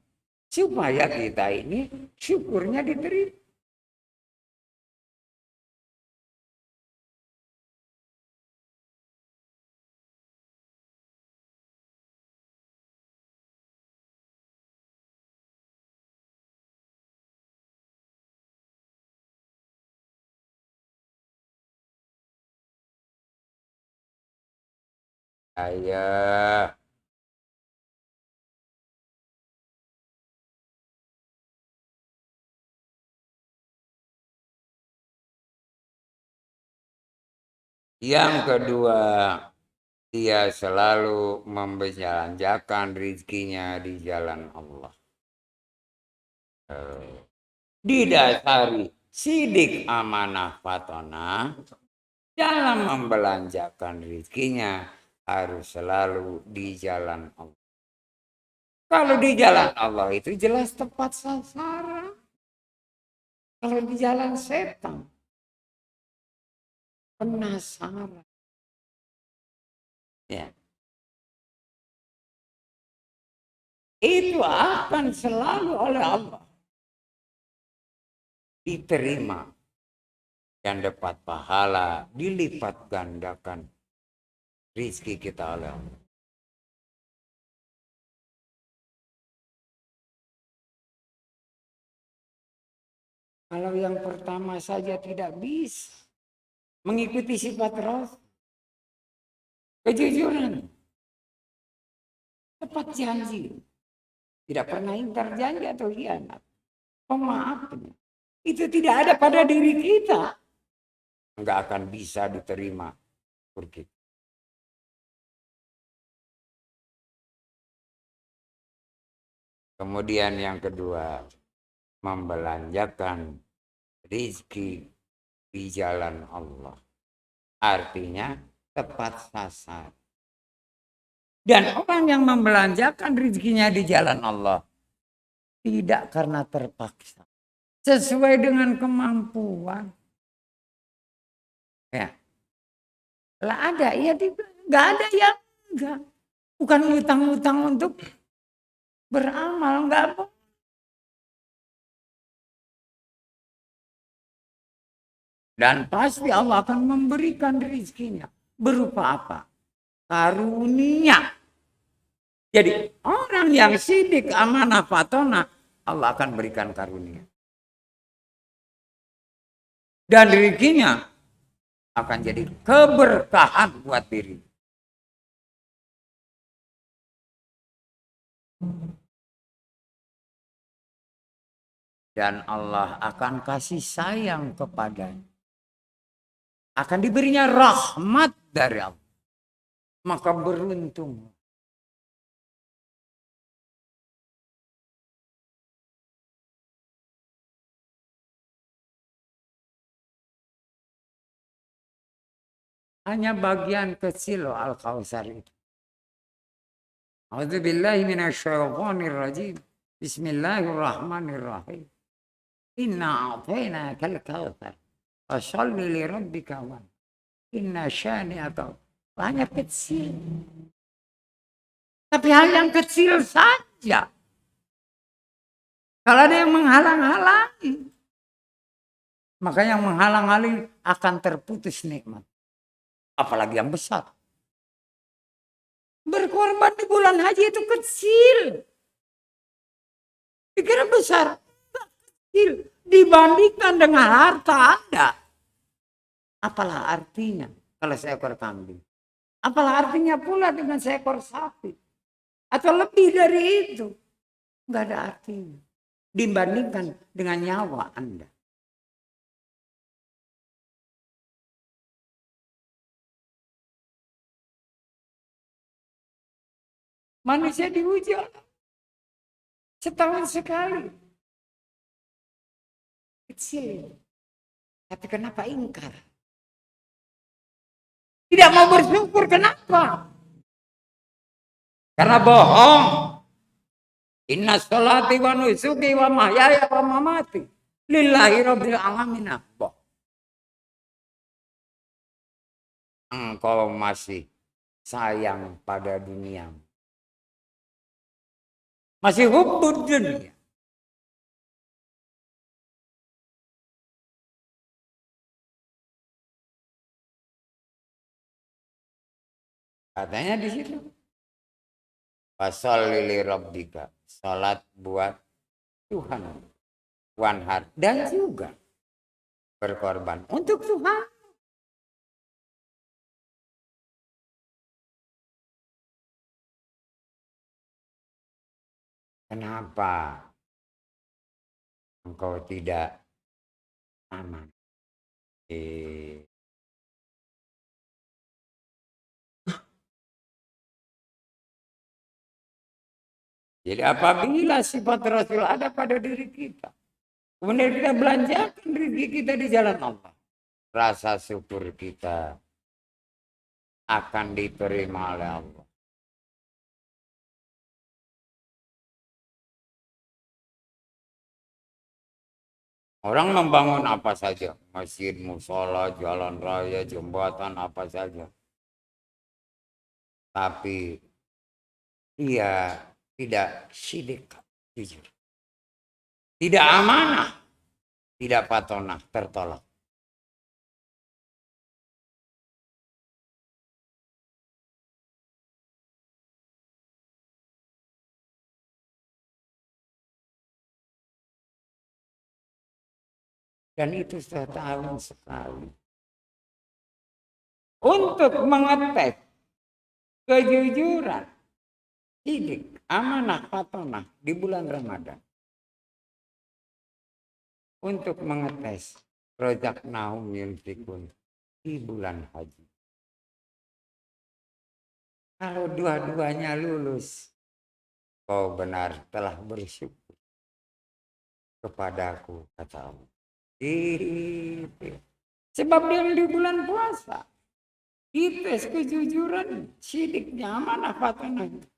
Supaya kita ini syukurnya diterima. Ayah. Yang kedua, dia selalu membelanjakan rezekinya di jalan Allah. Didasari sidik amanah fatona dalam membelanjakan rezekinya harus selalu di jalan Allah. Kalau di jalan Allah itu jelas tepat sasaran. Kalau di jalan setan penasaran. Ya. Itu akan selalu oleh Allah diterima dan dapat pahala dilipat gandakan rizki kita oleh Allah. Kalau yang pertama saja tidak bisa mengikuti sifat Rasul, kejujuran, tepat janji, tidak pernah ingkar janji atau hianat, pemaafnya, itu tidak ada pada diri kita, nggak akan bisa diterima kita. Kemudian yang kedua, membelanjakan rizki di jalan Allah. Artinya tepat sasaran. Dan orang yang membelanjakan rezekinya di jalan Allah tidak karena terpaksa, sesuai dengan kemampuan. Ya, lah ada ya, nggak ada yang enggak. Bukan utang-utang untuk beramal, enggak. Dan pasti Allah akan memberikan rezekinya berupa apa? Karunia. Jadi orang yang sidik amanah fatona, Allah akan berikan karunia. Dan rezekinya akan jadi keberkahan buat diri. Dan Allah akan kasih sayang kepadanya. Akan diberinya rahmat dari Allah. Maka beruntung. Hanya bagian kecil loh Al-Kautsar itu. A'udzubillahi minasyaitonirrajim. Bismillahirrahmanirrahim. Inna a'tainakal kautsar. Fasholli li rabbika wan. Inna syani'aka. Hanya kecil. Tapi hal yang kecil saja. Kalau ada yang menghalang-halangi, maka yang menghalang-halangi akan terputus nikmat. Apalagi yang besar. Berkorban di bulan haji itu kecil. Dikira besar. Kecil. Dibandingkan dengan harta Anda. Apalah artinya kalau seekor kambing? Apalah artinya pula dengan seekor sapi? Atau lebih dari itu? Enggak ada artinya. Dibandingkan dengan nyawa Anda. Manusia diuji setahun sekali. Kecil. Tapi kenapa ingkar? Tidak mau bersyukur, kenapa? Karena bohong. Inna sholati wa nusuki wa mahyaya wa mamati lillahi rabbil alamin. Bohong. Engkau masih sayang pada dunia. Masih hubbud dunia. Katanya di situ. Fasholli li rabbika. Salat buat Tuhan. Wanhar. Dan juga berkorban untuk Tuhan. Kenapa engkau tidak aman? Jadi apabila sifat Rasul ada pada diri kita, kemudian kita belanjakan rezeki kita di jalan Allah, rasa syukur kita akan diterima oleh Allah. Orang membangun apa saja, masjid, musola, jalan raya, jembatan, apa saja. Tapi dia tidak sidik, jujur. Tidak amanah, tidak patonah, tertolak. Dan itu sudah tahun sekali. Untuk mengetes kejujuran, sidik, amanah, patonah di bulan Ramadan. Untuk mengetes rojak nahum yunfikun di bulan haji. Kalau dua-duanya lulus, kau benar telah bersyukur kepadaku, kata Allah. Itu. Sebab dia di bulan puasa. Dites kejujuran, sidiknya, amanah, patonahnya.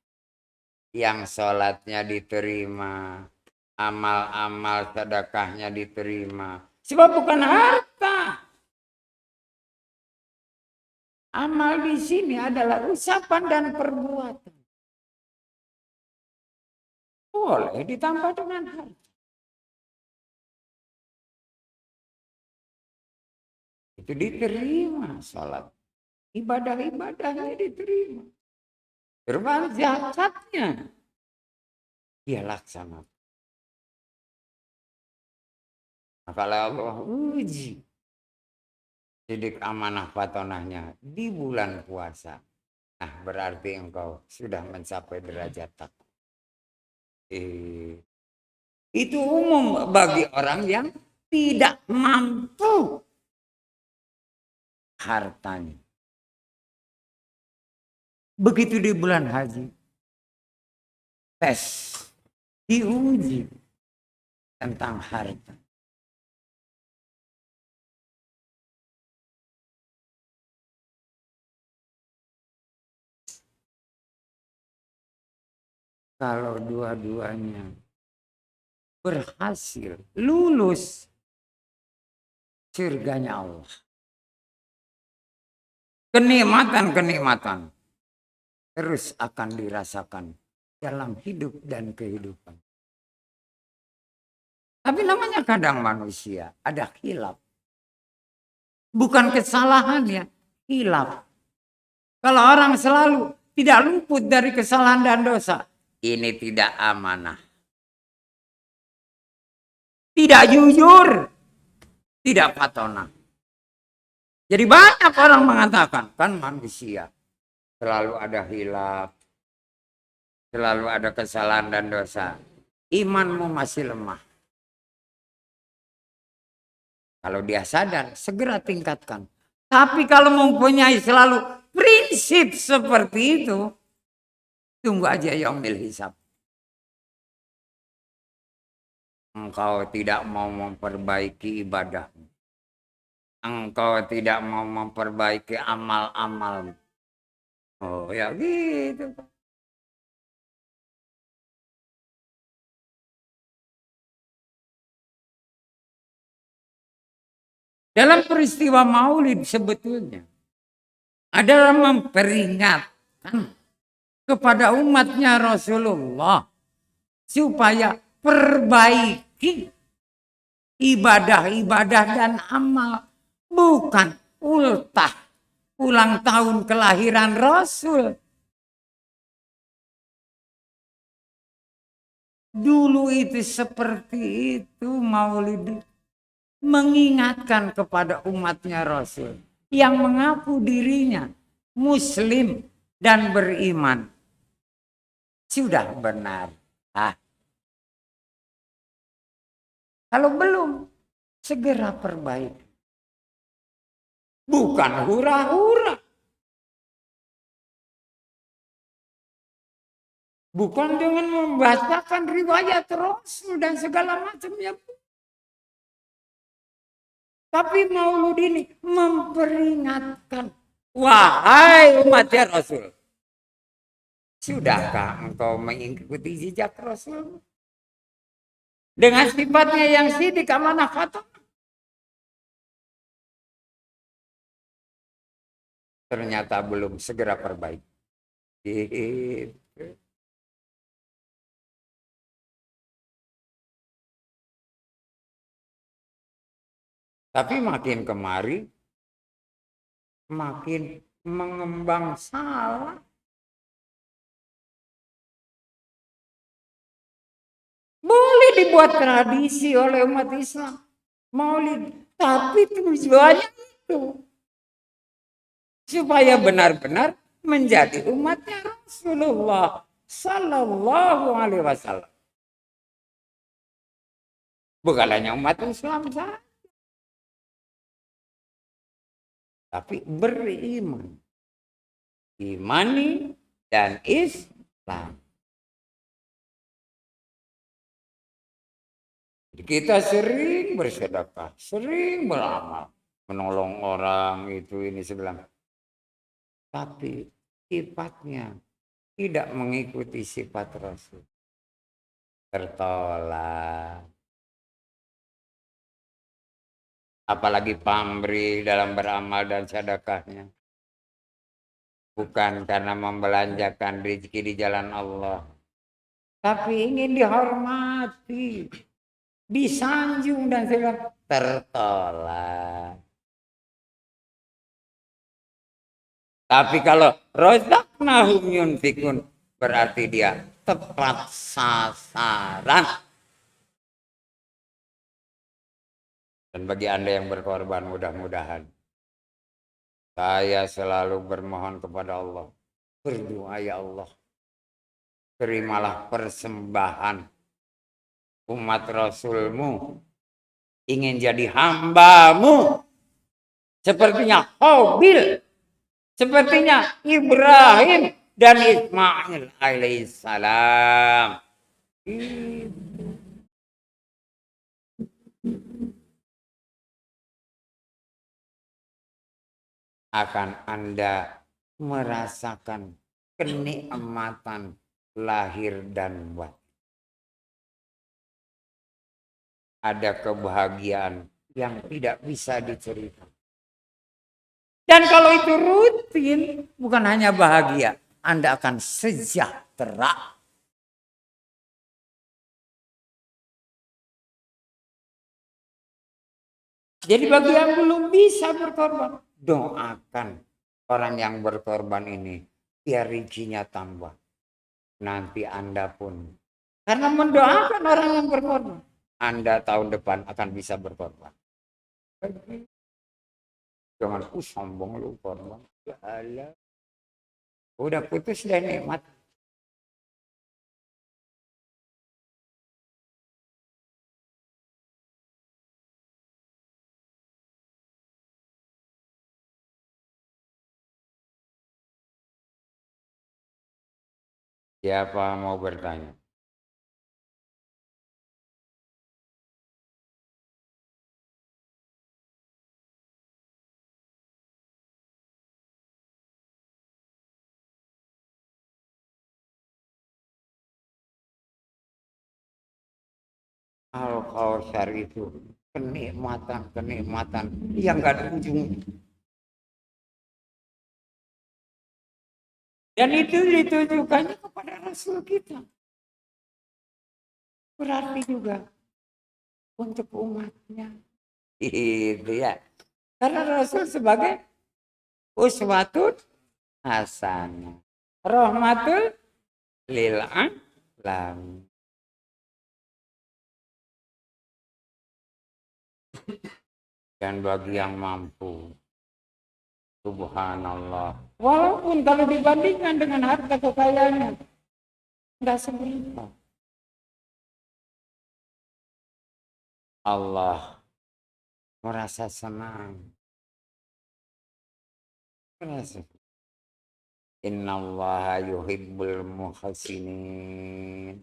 Yang sholatnya diterima, amal-amal sedekahnya diterima. Sebab bukan harta. Amal di sini adalah ucapan dan perbuatan. Boleh ditambah dengan harta. Itu diterima sholat. Ibadah-ibadahnya diterima. Termasuk zakatnya dia laksanakan. Maka Allah uji sidik amanah patonahnya di bulan puasa. Nah, berarti engkau sudah mencapai derajat takwa. Itu umum bagi orang yang tidak mampu hartanya. Begitu di bulan haji, tes, diuji tentang harta. Kalau dua-duanya berhasil, lulus, surganya Allah. Kenikmatan-kenikmatan terus akan dirasakan dalam hidup dan kehidupan. Tapi namanya kadang manusia ada khilaf. Bukan kesalahan ya, khilaf. Kalau orang selalu tidak luput dari kesalahan dan dosa, ini tidak amanah. Tidak jujur, tidak patonah. Jadi banyak orang mengatakan, kan manusia selalu ada hilaf, selalu ada kesalahan dan dosa. Imanmu masih lemah. Kalau dia sadar, segera tingkatkan. Tapi kalau mempunyai selalu prinsip seperti itu, tunggu aja yaumil hisab. Engkau tidak mau memperbaiki ibadahmu. Engkau tidak mau memperbaiki amal-amalmu. Oh ya gitu. Dalam peristiwa Maulid sebetulnya adalah memperingatkan kepada umatnya Rasulullah supaya perbaiki ibadah-ibadah dan amal, bukan ultah ulang tahun kelahiran Rasul. Dulu itu seperti itu Maulid, mengingatkan kepada umatnya Rasul yang mengaku dirinya Muslim dan beriman. Sudah benar. Kalau belum, segera perbaiki. Bukan hura-hura. Bukan dengan membacakan riwayat Rasul dan segala macamnya. Tapi Maulud ini memperingatkan. Wahai umatnya Rasul. Sudahkah engkau mengikuti jejak Rasul? Dengan sifatnya yang sidik amanah fatah. Ternyata belum segera perbaiki. Gitu. Tapi makin kemari, makin mengembang salah. Boleh dibuat tradisi oleh umat Islam. Maulid. Tapi tujuannya itu. Supaya benar-benar menjadi umatnya Rasulullah Sallallahu Alaihi Wasallam. Bukan hanya umat Islam saja. Tapi beriman. Imani dan Islam. Kita sering bersedekah, sering beramal, menolong orang itu ini sebelah. Tapi sifatnya tidak mengikuti sifat Rasul. Tertolak. Apalagi pamrih dalam beramal dan sedekahnya. Bukan karena membelanjakan rezeki di jalan Allah. Tapi ingin dihormati. Disanjung dan segala tertolak. Tapi kalau rozaknahum yunfikun berarti dia tepat sasaran. Dan bagi Anda yang berkorban mudah-mudahan saya selalu bermohon kepada Allah. Berdoa ya Allah. Terimalah persembahan umat Rasulmu. Ingin jadi hambamu. Sepertinya Qabil. Sepertinya Ibrahim dan Ismail alaihissalam. Akan Anda merasakan kenikmatan lahir dan batin. Ada kebahagiaan yang tidak bisa diceritakan. Dan kalau itu rutin, bukan hanya bahagia, Anda akan sejahtera. Jadi bagi yang belum bisa berkorban, doakan orang yang berkorban ini, biar rezekinya tambah. Nanti Anda pun, karena mendoakan orang yang berkorban, Anda tahun depan akan bisa berkorban. Jangan sombong lu korban. Ya Allah. Udah putus dan nikmat. Siapa mau bertanya? Al-Kautsar itu kenikmatan yang gak ada ujung. Dan itu ditujukannya kepada Rasul kita. Berarti juga untuk umatnya. Itu ya. Karena Rasul sebagai uswatun hasanah. Rahmatul lil alamin. Dan bagi yang mampu, subhanallah. Walaupun kalau dibandingkan dengan harta kekayaannya, nggak seberapa. Allah merasa senang. Merasa Innallaha yuhibbul muhsinin.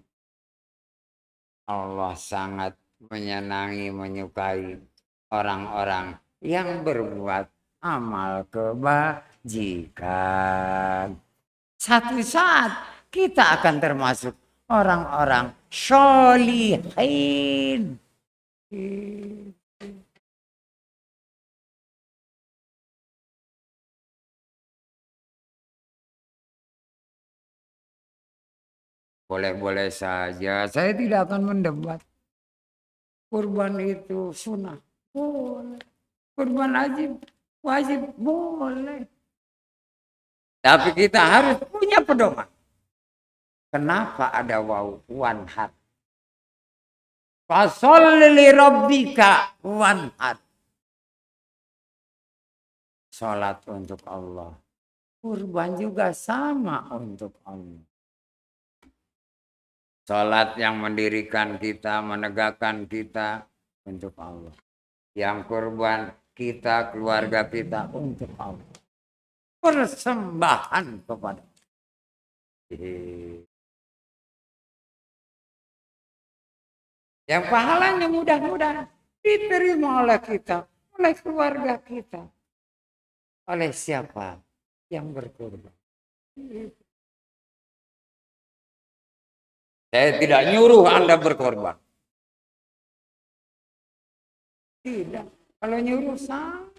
Allah sangat menyenangi, menyukai orang-orang yang berbuat amal kebajikan. Satu saat kita akan termasuk orang-orang sholihin. Boleh-boleh saja, saya tidak akan mendebat. Kurban itu sunnah, boleh. Kurban wajib, boleh. Tapi kita harus punya pedoman. Kenapa ada wanhar? Fasholli li rabbika wanhar. Salat untuk Allah. Kurban juga sama untuk Allah. Salat yang mendirikan kita, menegakkan kita untuk Allah. Yang kurban kita, keluarga kita untuk Allah. Persembahan kepada yang pahalanya mudah-mudahan diterima oleh kita, oleh keluarga kita. Oleh siapa yang berkorban. Saya tidak nyuruh Anda berkorban. Tidak. Kalau nyuruh sama.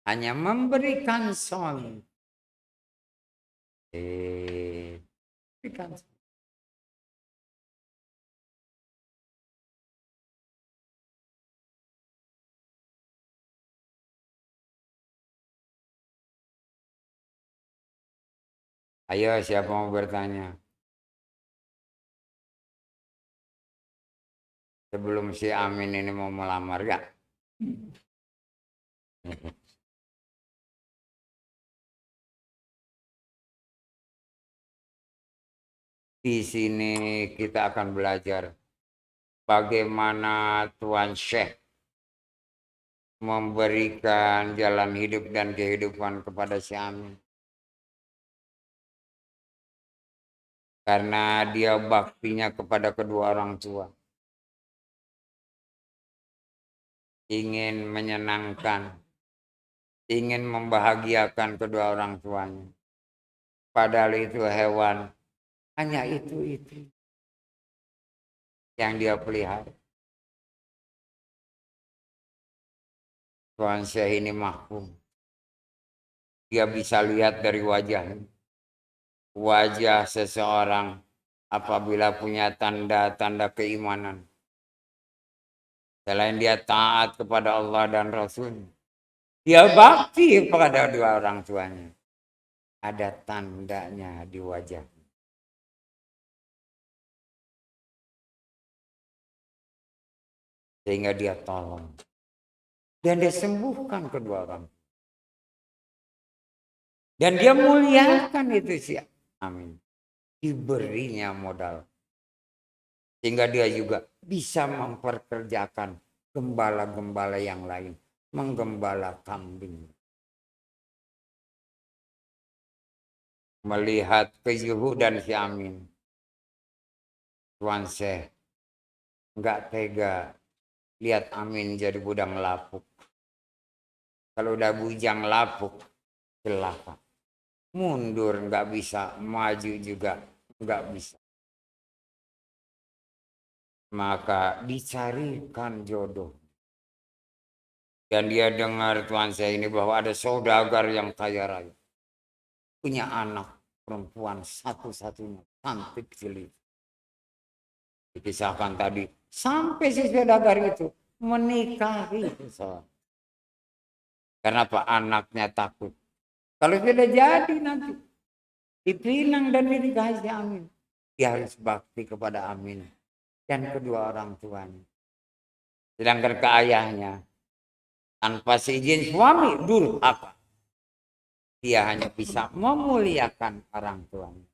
Hanya memberikan son. Berikan son. Ayo siapa mau bertanya? Sebelum si Amin ini mau melamar gak? Di sini kita akan belajar bagaimana Tuan Syekh memberikan jalan hidup dan kehidupan kepada si Amin. Karena dia baktinya kepada kedua orang tua. Ingin menyenangkan, ingin membahagiakan kedua orang tuanya. Padahal itu hewan, hanya itu yang dia pelihara. Tuan Syekh ini mahfum. Dia bisa lihat dari wajahnya. Wajah seseorang apabila punya tanda-tanda keimanan. Selain dia taat kepada Allah dan Rasul, dia bakti kepada dua orang tuanya. Ada tandanya di wajah. Sehingga dia tolong. Dan dia sembuhkan kedua orang. Dan dia muliakan itu sih. Amin. Diberinya modal. Sehingga dia juga bisa memperkerjakan gembala-gembala yang lain. Menggembala kambing. Melihat kezuhudan si Amin. Tuan Syekh nggak tega lihat Amin jadi budang lapuk. Kalau udah bujang lapuk, celaka. Mundur nggak bisa, maju juga nggak bisa. Maka dicarikan jodoh. Dan dia dengar Tuan Syekh ini bahwa ada saudagar yang kaya raya. Punya anak perempuan satu-satunya, cantik jelita. Dikisahkan tadi, sampai si saudagar itu menikahi seseorang. Karena Pak anaknya takut. Kalau sudah jadi nanti dipinang dan dinikahi si Amin. Dia harus bakti kepada Amin dan kedua orang tuanya. Sedangkan ke ayahnya tanpa seizin suami durhaka. Dia hanya bisa memuliakan orang tuanya.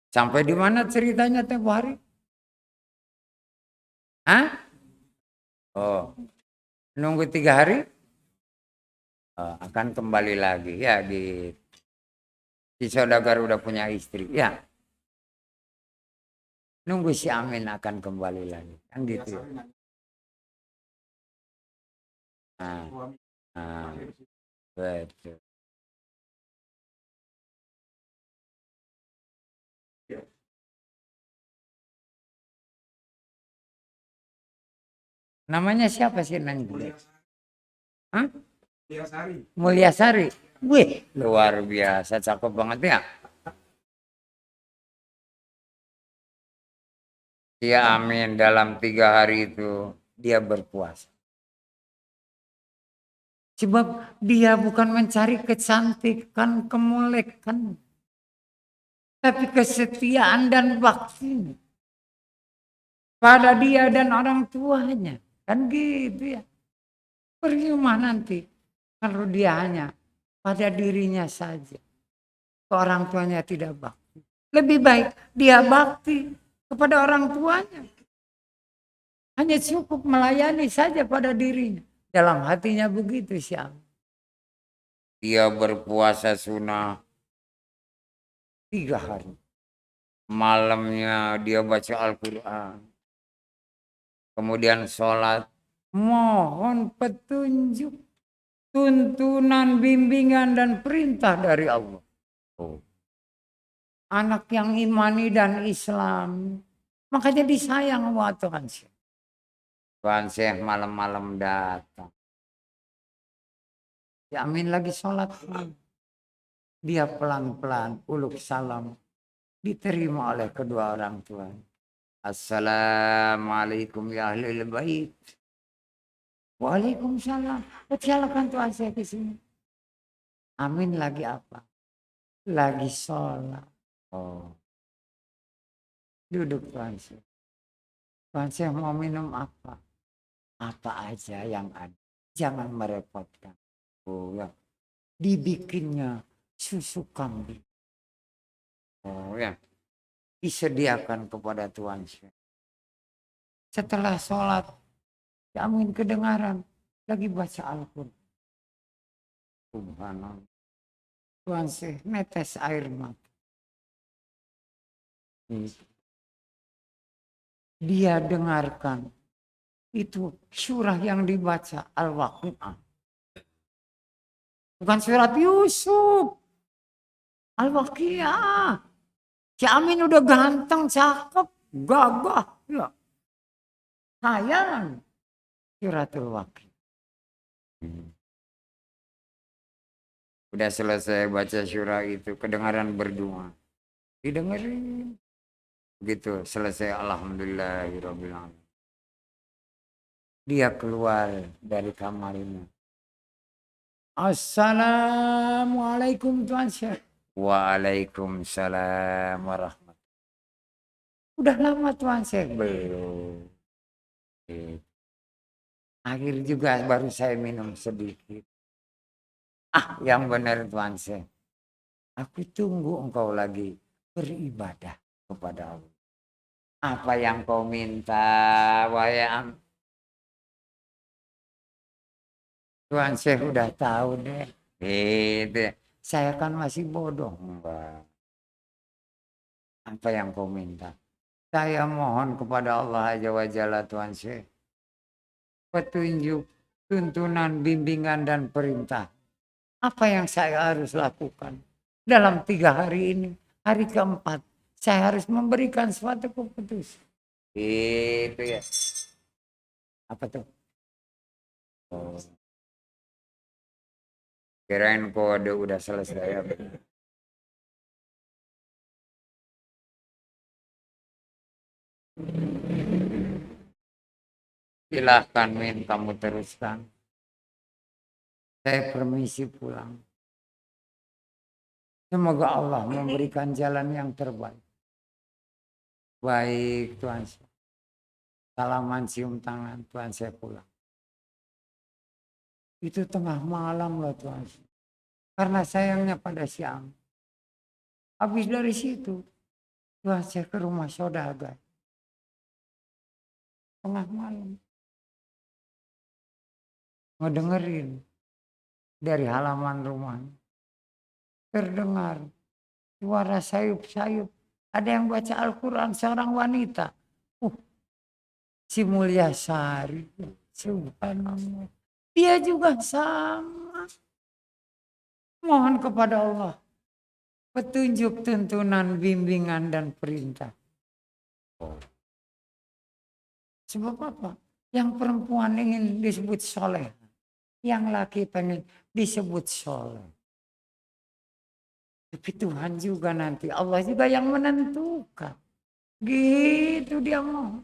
Sampai di mana ceritanya tempo hari? Hah? Oh, Nunggu 3 hari akan kembali lagi ya gitu. Si saudagar udah punya istri ya. Nunggu si Amin akan kembali lagi kan gitu. Ya. Nah, nah, betul. Namanya siapa sih Nang? Hah? Mulyasari. Wih, luar biasa, cakep banget ya. Ya amin, dalam 3 hari itu dia berpuasa. Sebab dia bukan mencari kecantikan, kemolekan. Tapi kesetiaan dan bakti pada dia dan orang tuanya. Kan gitu ya. Percuma nanti kalau dia hanya pada dirinya saja. Ke orang tuanya tidak bakti. Lebih baik dia bakti kepada orang tuanya. Hanya cukup melayani saja pada dirinya. Dalam hatinya begitu siapa. Dia berpuasa sunnah 3 hari. Malamnya dia baca Al-Quran. Kemudian sholat. Mohon petunjuk. Tuntunan, bimbingan, dan perintah dari Allah. Oh. Anak yang imani dan Islam. Makanya disayang sama Tuhan Syekh. Tuhan Syekh malam-malam datang. Ya Amin lagi sholat. Dia pelan-pelan uluk salam. Diterima oleh kedua orang tua. Assalamualaikum ya ahlul bait. Waalaikumsalam. Silakan Tuhan saya ke sini. Amin lagi apa? Lagi sholat. Oh. Duduk Tuhan saya. Tuhan saya mau minum apa? Apa aja yang ada. Jangan merepotkan. Oh ya. Dibikinnya susu kambing. Oh ya. Disediakan kepada Tuhan saya. Setelah sholat. Amin kedengaran. Lagi baca Al-Quran. Subhanallah. Tuhan saya netes air mata. Dia dengarkan. Itu surah yang dibaca Al-Waqi'ah. Bukan surat Yusuf. Al-Waqi'ah. Si Amin udah ganteng, cakep, gagah. Ya. Sayang. Suratul Waqi'ah. Udah selesai baca surah itu, kedengaran berdoa. Didengerin. Gitu, selesai alhamdulillahirabbil alamin. Dia keluar dari kamarnya. Assalamualaikum Tuan Syekh. Waalaikumsalam warahmatullahi. Udah lama Tuan Syekh belum. Akhir juga baru saya minum sedikit. Yang benar Tuan Syekh. Aku tunggu engkau lagi beribadah kepada Allah. Apa yang kau minta, wahai Tuhan Syekh udah tahu deh. Gitu. Saya kan masih bodoh. Mbak. Apa yang kau minta? Saya mohon kepada Allah Azza wa Jalla Tuhan Syekh. Petunjuk, tuntunan, bimbingan, dan perintah. Apa yang saya harus lakukan? Dalam 3 hari ini, hari keempat, saya harus memberikan suatu keputusan. Itu ya. Apa tuh? Oh. Kirain kode udah selesai. Silahkan Min, kamu teruskan. Saya permisi pulang. Semoga Allah memberikan jalan yang terbaik. Baik Tuhan. Salaman cium tangan Tuhan saya pulang. Itu tengah malam loh Tuhan. Karena sayangnya pada siang. Habis dari situ. Tuhan saya ke rumah saudagar. Tengah malam. ngedengerin dari halaman rumah. Terdengar suara sayup-sayup. Ada yang baca Al-Quran, seorang wanita. Si Mulyasari. Subhanallah. Dia juga sama. Mohon kepada Allah petunjuk, tuntunan, bimbingan, dan perintah. Sebab apa? Yang perempuan ingin disebut soleh. Yang laki pengen disebut soleh. Tapi Tuhan juga nanti, Allah juga yang menentukan. Gitu dia mau.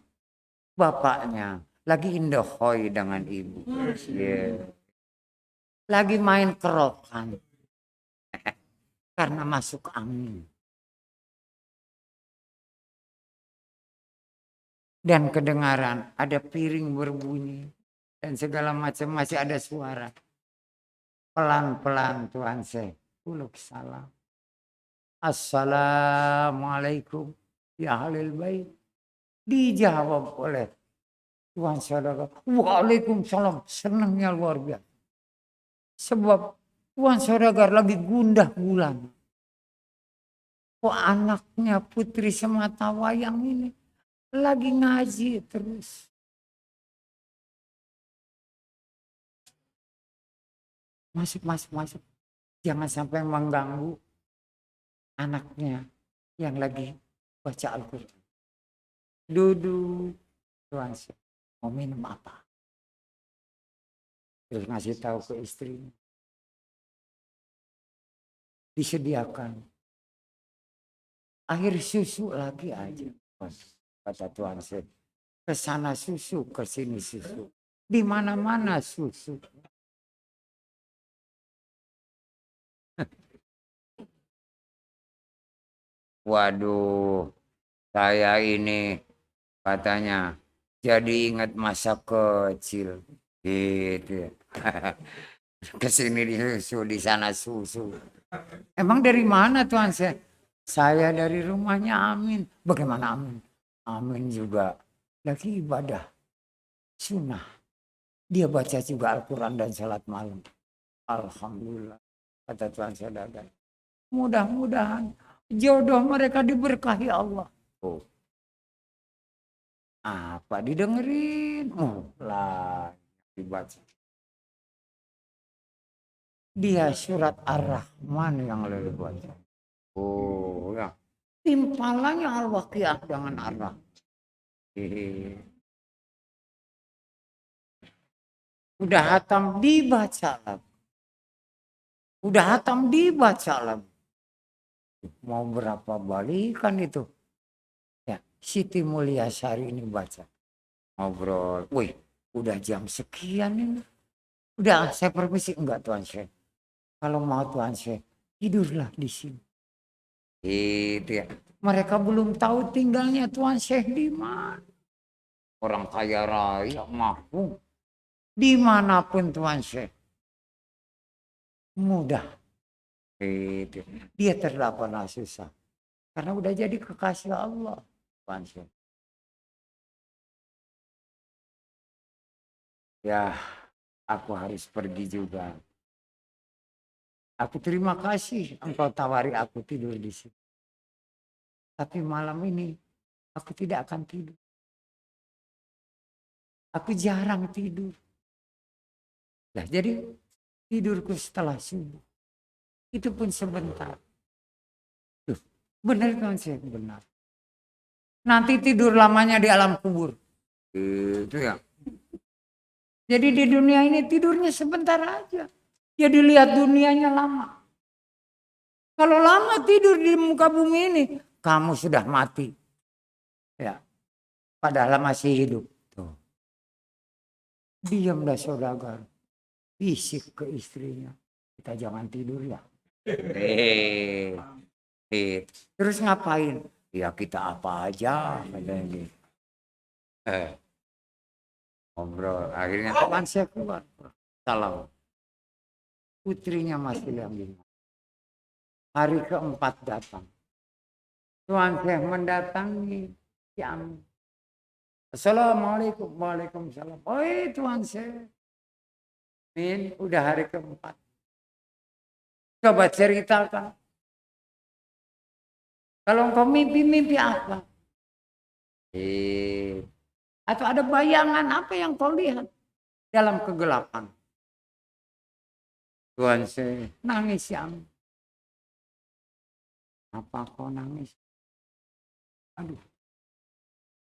Bapaknya lagi indohoy dengan ibu. Yeah. Lagi main kerokan. Karena masuk angin. Dan kedengaran ada piring berbunyi. Dan segala macam masih ada suara. Pelan-pelan Tuhan saya. Uluk salam. Assalamualaikum ya ahlul bait. Dijawab oleh Tuhan saudara. Waalaikumsalam. Senangnya luar biasa. Sebab Tuhan saudara lagi gundah gulana. Kok anaknya putri semata wayang ini lagi ngaji terus. Masuk. Jangan sampai mengganggu anaknya yang lagi baca Al-Quran. Duduk. Tuhan mau minum apa? Terus ngasih tahu ke istrinya. Disediakan air susu lagi aja. Kata Tuhan saya. Ke sana susu, ke sini susu. Di mana-mana susu. Waduh, saya ini katanya jadi ingat masa kecil. Gitu. Kesini di susu, di sana susu. Emang dari mana Tuhan saya? Saya dari rumahnya Amin. Bagaimana Amin? Amin juga lagi ibadah sunnah. Dia baca juga Al-Quran dan salat malam. Alhamdulillah. Kata Tuhan saudara. Mudah-mudahan jodoh mereka diberkahi Allah. Oh. Apa didengerin? Lah dibaca. Dia surat Ar-Rahman yang lalu baca. Oh ya. Timpalannya Al-Waqiah dengan Ar-Rahman. Udah hatam dibaca lagi. Udah hatam dibaca lagi. Mau berapa balikan itu? Ya, Siti Mulyasari ini baca. Ngobrol. Wih, udah jam sekian ini. Udah, saya permisi. Enggak Tuhan Syekh. Kalau mau Tuhan Syekh, tidurlah di sini. Itu ya. Mereka belum tahu tinggalnya Tuhan Syekh di mana. Orang kaya raya mampu. Dimanapun Tuhan Syekh. Mudah. Itu. Dia terdapat susah. Karena udah jadi kekasih Allah. Tuhan Syekh. Ya, aku harus pergi juga. Aku terima kasih engkau tawari aku tidur di sini. Tapi malam ini aku tidak akan tidur. Aku jarang tidur. Nah, jadi tidurku setelah subuh. Itu pun sebentar. Tuh, benar kan saya benar. Nanti tidur lamanya di alam kubur. Itu ya. Jadi di dunia ini tidurnya sebentar aja. Jadi lihat dunianya lama. Kalau lama tidur di muka bumi ini, kamu sudah mati. Ya. Padahal masih hidup. Tuh. Diamlah saudagar. Bisik ke istrinya. Kita jangan tidur ya. Terus ngapain? Ya kita apa aja. Ngobrol. Akhirnya teman saya keluar. Salam. Putrinya masih yang lima. Hari keempat datang. Tuhan saya mendatangi si Amin. Assalamualaikum. Waalaikumsalam. Oh Tuhan saya. Min, udah hari keempat. Coba ceritakan. Kalau engkau mimpi apa? Atau ada bayangan apa yang kau lihat dalam kegelapan? Tuhan saya nangis yang. Apa kau nangis? Aduh,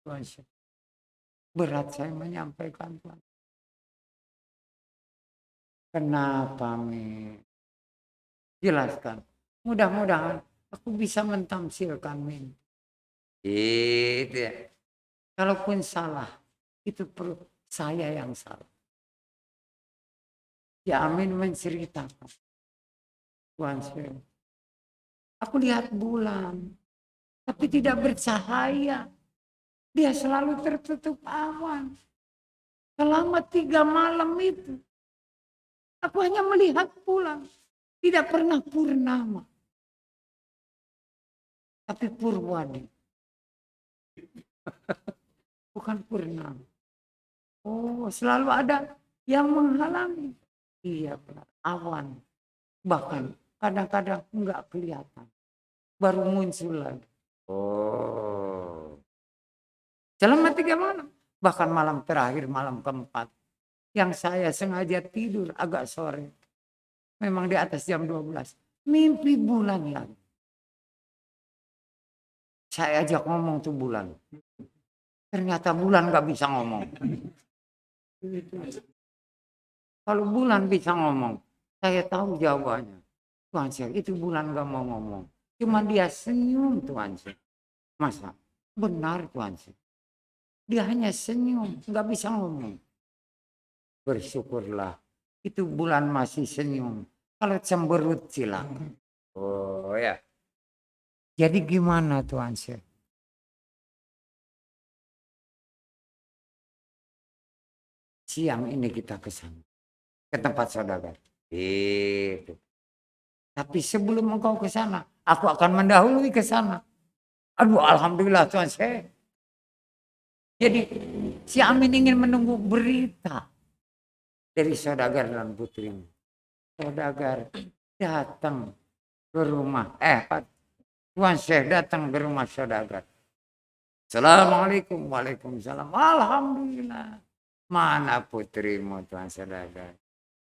Tuhan saya. Berat saya menyampaikan Tuhan. Kenapa, Min? Jelaskan. Mudah-mudahan aku bisa mentamsilkan, Min. Itu ya. Kalaupun salah, itu perlu saya yang salah. Ya Amin menceritakan. Tuhan saya. Aku lihat bulan, tapi tidak bercahaya. Dia selalu tertutup awan. Selama 3 malam itu, aku hanya melihat bulan. Tidak pernah purnama. Tapi purwadi. Bukan purnama. Oh, selalu ada yang menghalangi. Iya, benar. Awan. Bahkan kadang-kadang enggak kelihatan. Baru muncul lagi. Oh. Selama 3 malam. Bahkan malam terakhir, malam keempat. Yang saya sengaja tidur agak sore. Memang di atas jam 12. Mimpi bulan lagi. Saya ajak ngomong tuh bulan. Ternyata bulan gak bisa ngomong. Kalau bulan bisa ngomong, saya tahu jawabannya. Tuhan saya, itu bulan gak mau ngomong. Cuma dia senyum Tuhan saya. Masa? Benar Tuhan saya. Dia hanya senyum, gak bisa ngomong. Bersyukurlah. Itu bulan masih senyum. Kalau cemberut silakan. Oh ya. Jadi gimana Tuhan saya? Siang ini kita ke sana. Ke tempat saudagar. Itu. Tapi sebelum engkau ke sana, aku akan mendahului ke sana. Aduh, alhamdulillah Tuhan saya. Jadi si Amin ingin menunggu berita dari saudagar dan putrinya. Saudagar datang ke rumah. Tuhan Syekh datang ke rumah saudagar. Assalamualaikum. Waalaikumsalam. Alhamdulillah. Mana putrimu Tuhan saudagar?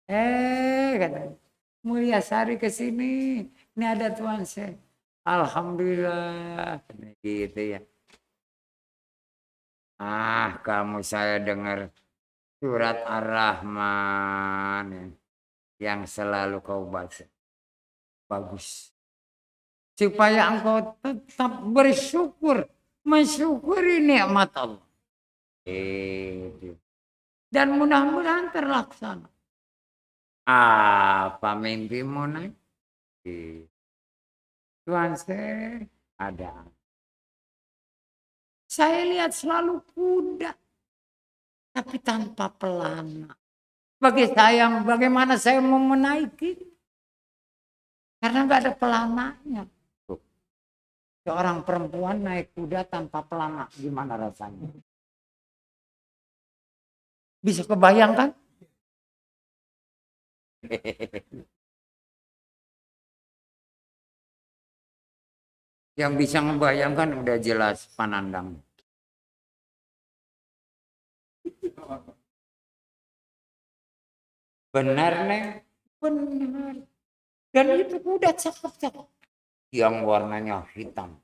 Kata Mulia Sari ke sini. Ini ada Tuhan Syekh. Alhamdulillah. Gitu ya. Kamu saya dengar surat Ar-Rahman yang selalu kau baca. Bagus. Supaya engkau tetap bersyukur. Mensyukuri nikmat Allah. Dan mudah-mudahan terlaksana. Apa mimpimu nanti? Tuhan saya ada. Saya lihat selalu kuda. Tapi tanpa pelana. Bagaimana saya mau menaiki? Karena nggak ada pelananya. Seorang perempuan naik kuda tanpa pelana. Gimana rasanya? Bisa kebayangkan? Yang bisa membayangkan udah jelas Panandang. Benar, Neng? Benar. Dan itu kuda cakep-cakep. Yang warnanya hitam.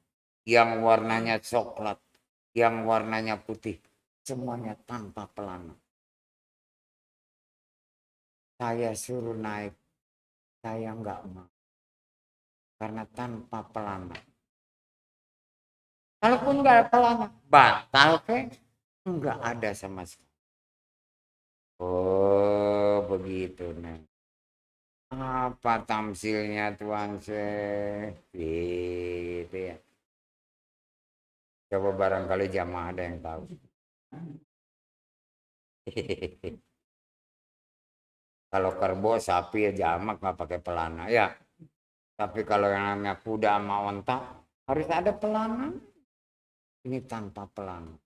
Yang warnanya coklat. Yang warnanya putih. Semuanya tanpa pelana. Saya suruh naik. Saya enggak mau. Karena tanpa pelana. Kalaupun enggak ada pelana. Batal kan? Enggak ada sama sekali. Oh begitu Neng. Apa tamsilnya Tuhan Syekh? Gitu ya. Coba barangkali jamaah ada yang tahu. Kalau kerbau sapi ya jamak nggak pakai pelana ya. Tapi kalau yang namanya kuda sama onta harus ada pelana. Ini tanpa pelana.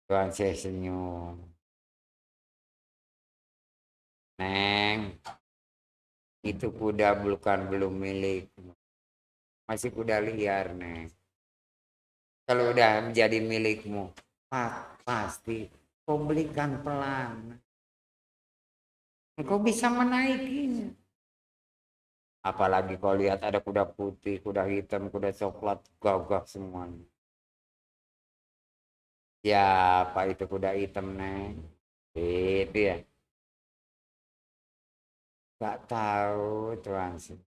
Tuhan Syekh senyum. Neng, itu kuda belum milik, masih kuda liar, Neng. Kalau udah menjadi milikmu, pasti kau belikan pelan. Engkau bisa menaikinya. Apalagi kau lihat ada kuda putih, kuda hitam, kuda coklat, gagah semuanya. Siapa itu kuda hitam, Neng? Itu ya. Gak tahu tuan sih.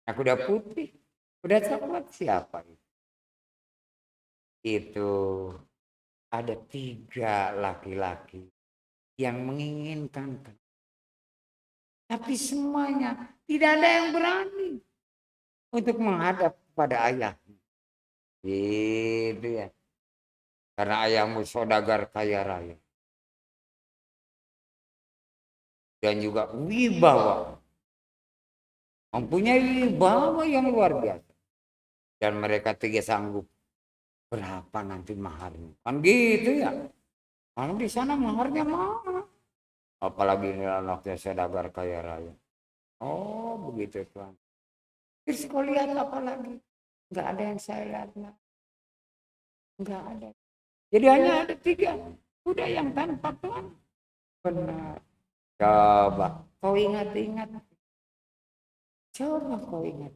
Nah, kuda putih, kuda coklat siapa itu? Itu ada 3 laki-laki yang menginginkan. Tapi semuanya tidak ada yang berani untuk menghadap pada ayahnya. Itu ya. Karena ayahmu saudagar kaya raya. Dan juga wibawa. Mempunyai wibawa yang luar biasa. Dan mereka 3 sanggup. Berapa nanti maharnya? Kan gitu ya. Kalau di sana maharnya mahal. Apalagi ini anaknya saudagar kaya raya. Oh begitu tuan. Terus kau lihat apa lagi? Nggak ada yang saya lihat. Nggak ada. Jadi hanya ada 3 kuda yang tanpa pelang. Benar. Coba kau ingat-ingat. Coba kau ingat.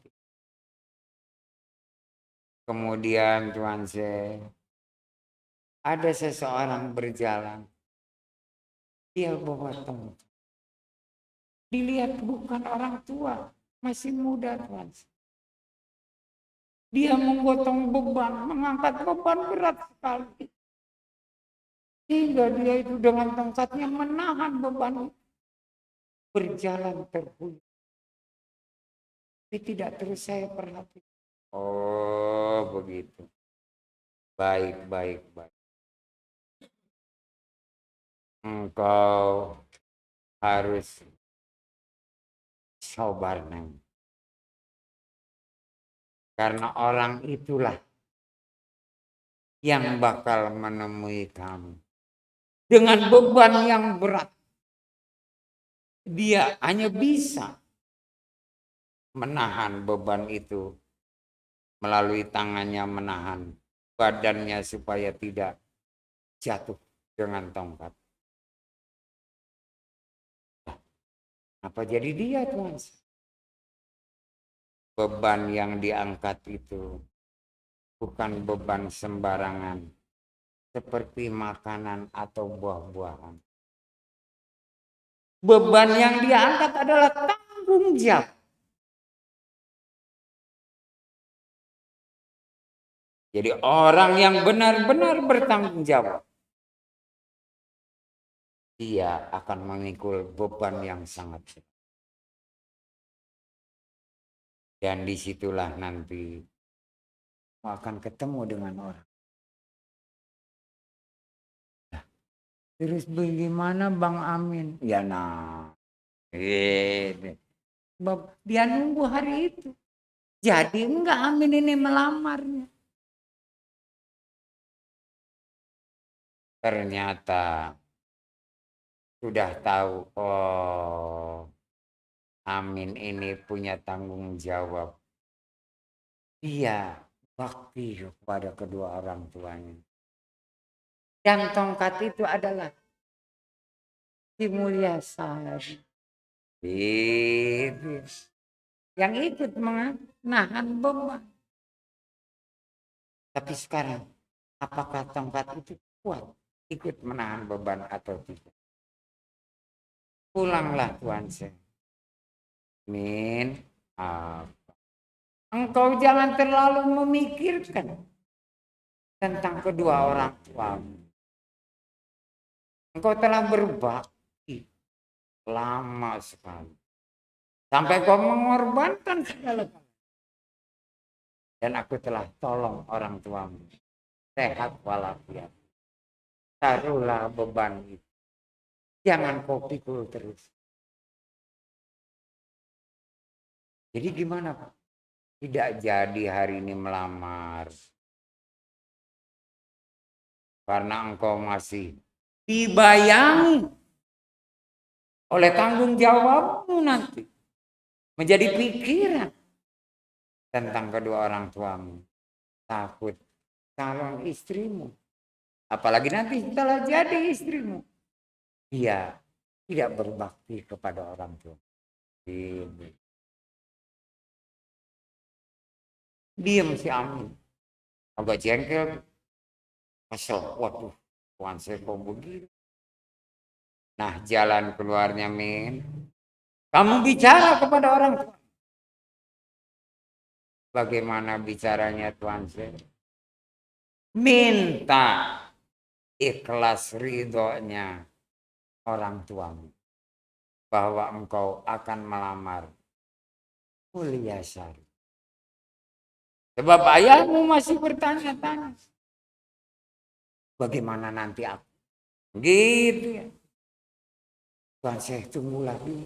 Kemudian Tuan Se, ada seseorang berjalan. Dia bawa tongkat. Dilihat bukan orang tua, masih muda Tuan Se. Dia menggotong beban, mengangkat beban berat sekali. Hingga dia itu dengan tongkatnya menahan beban itu. Berjalan terhuyung. Tapi tidak terus saya perhatikan. Oh begitu. Baik, baik, baik. Engkau harus sabar, Neng. Karena orang itulah yang bakal menemui kamu. Dengan beban yang berat. Dia hanya bisa menahan beban itu. Melalui tangannya menahan badannya supaya tidak jatuh dengan tongkat. Apa jadi dia Tuhan? Beban yang diangkat itu bukan beban sembarangan. Seperti makanan atau buah-buahan. Beban yang diangkat adalah tanggung jawab. Jadi orang yang benar-benar bertanggung jawab. Dia akan memikul beban yang sangat berat. Dan disitulah nanti akan ketemu dengan orang. Nah, terus bagaimana Bang Amin? Ya nah. Dia nunggu hari itu. Jadi enggak Amin ini melamarnya. Ternyata sudah tahu, oh Amin ini punya tanggung jawab. Dia bakti kepada kedua orang tuanya. Dan tongkat itu adalah Ki Mulyasari. Itu yang ikut menahan beban. Tapi sekarang, apakah tongkat itu kuat ikut menahan beban atau tidak? Pulanglah Tuan Se. Min, engkau jangan terlalu memikirkan tentang kedua orang tuamu. Engkau telah berbakti lama sekali. Sampai kau mengorbankan segala. Dan aku telah tolong orang tuamu. Sehat walafiat. Taruhlah beban itu. Jangan kau pikul terus. Jadi gimana Pak? Tidak jadi hari ini melamar. Karena engkau masih dibayangi oleh tanggung jawabmu nanti. Menjadi pikiran tentang kedua orang tuamu. Takut calon istrimu. Apalagi nanti setelah jadi istrimu. Dia tidak berbakti kepada orang tua. Ini. Diam si Amin. Agak jengkel. Kesel. Waduh. Tuhan saya kok begini. Nah jalan keluarnya Min. Kamu bicara kepada orang tua. Bagaimana bicaranya Tuhan saya? Minta ikhlas ridhonya orang tuamu. Bahwa engkau akan melamar Mulia Sari. Sebab ayahmu masih bertanya-tanya. Bagaimana nanti aku? Gitu ya. Tuhan saya tunggu lagi.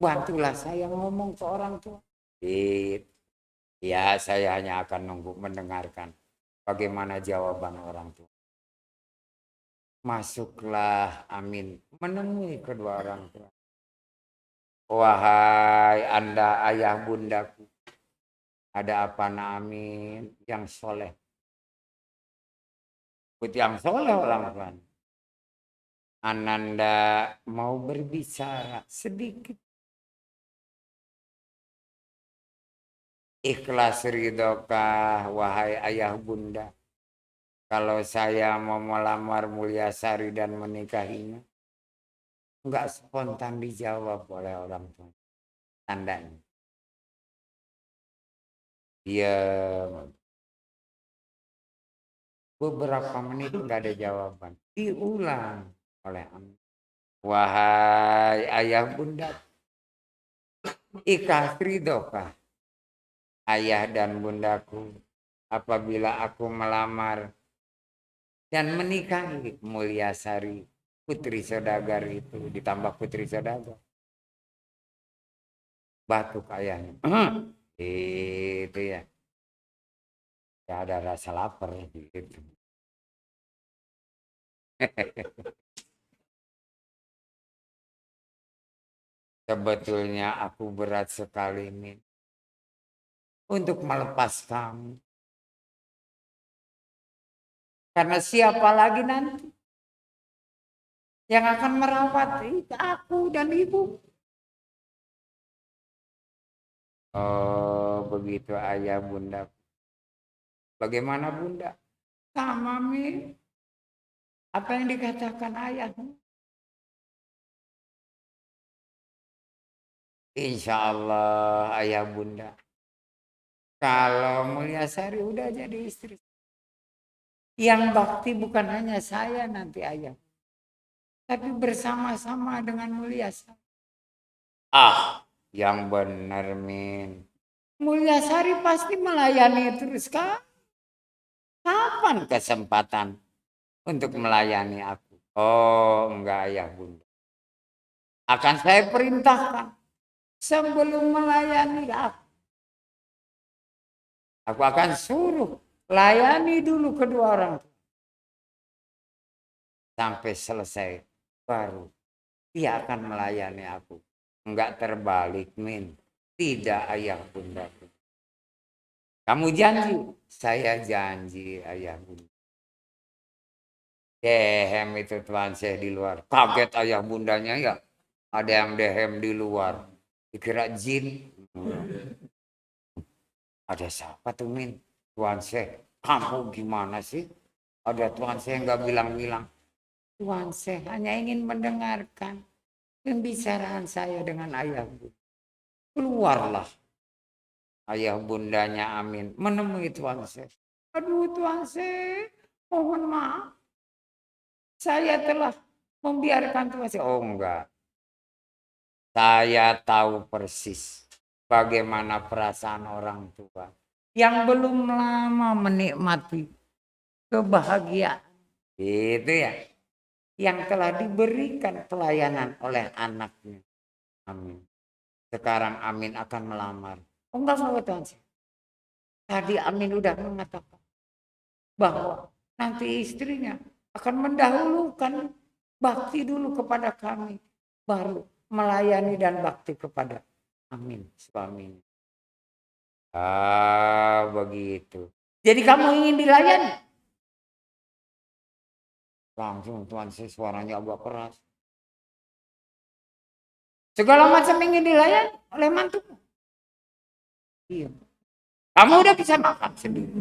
Bantulah saya ngomong ke orang tua. Gitu. Ya saya hanya akan nunggu mendengarkan bagaimana jawaban orang tua. Masuklah Amin menemui kedua orang tua. Wahai Anda ayah bundaku. Ada apa Amin yang soleh. Yang soleh orang tua. Ananda mau berbicara sedikit. Ikhlas ridhokah wahai ayah bunda. Kalau saya mau melamar Mulia Sari dan menikahinya. Enggak spontan dijawab oleh orang tua. Tandanya. Dia beberapa menit enggak ada jawaban. Diulang oleh Amin. Wahai ayah bunda. Ikhlas ridhokah ayah dan bundaku apabila aku melamar dan menikahi Mulia Sari putri saudagar itu ditambah putri saudagar. Batuk ayahnya. Itu ya. Ya ada rasa lapar gitu. Sebetulnya aku berat sekali Min untuk melepas kamu. Karena siapa lagi nanti yang akan merawat aku dan ibu. Oh begitu ayah bunda. Bagaimana bunda? Sama Min. Apa yang dikatakan ayahmu? Insya Allah ayah bunda. Kalau Mulia Sari udah jadi istri. Yang bakti bukan hanya saya nanti ayah. Tapi bersama-sama dengan Mulia Sari. Ah, yang benar Min. Mulia Sari pasti melayani terus kan? Kapan kesempatan untuk melayani aku? Oh, enggak ayah bunda. Akan saya perintahkan sebelum melayani aku akan suruh layani dulu kedua orang tua. Sampai selesai baru dia akan melayani aku. Enggak terbalik Min. Tidak ayah bunda. Kamu janji? Saya janji ayah bunda. Dehem itu Tuan saya di luar. Kaget ayah bundanya ya. Ada yang dehem di luar. Dikira jin. Ada siapa tuh Min? Tuan saya. Kamu gimana sih? Ada Tuan saya nggak bilang-bilang. Tuan saya hanya ingin mendengarkan pembicaraan saya dengan ayah bunda. Keluarlah ayah bundanya Amin menemui Tuan saya. Aduh Tuan saya, mohon maaf. Saya telah membiarkan Tuan saya. Oh enggak. Saya tahu persis bagaimana perasaan orang tua yang belum lama menikmati kebahagiaan. Itu ya. Yang telah diberikan pelayanan oleh anaknya. Amin. Sekarang Amin akan melamar. Oh enggak Tuan saya. Tadi Amin udah mengatakan bahwa nanti istrinya akan mendahulukan bakti dulu kepada kami. baru melayani dan bakti kepada Amin suaminya. Begitu. Jadi kamu ingin dilayani? Langsung Tuan saya suaranya agak keras. Segala macam ingin dilayani oleh mantumu. Iya. Kamu udah bisa makan sendiri.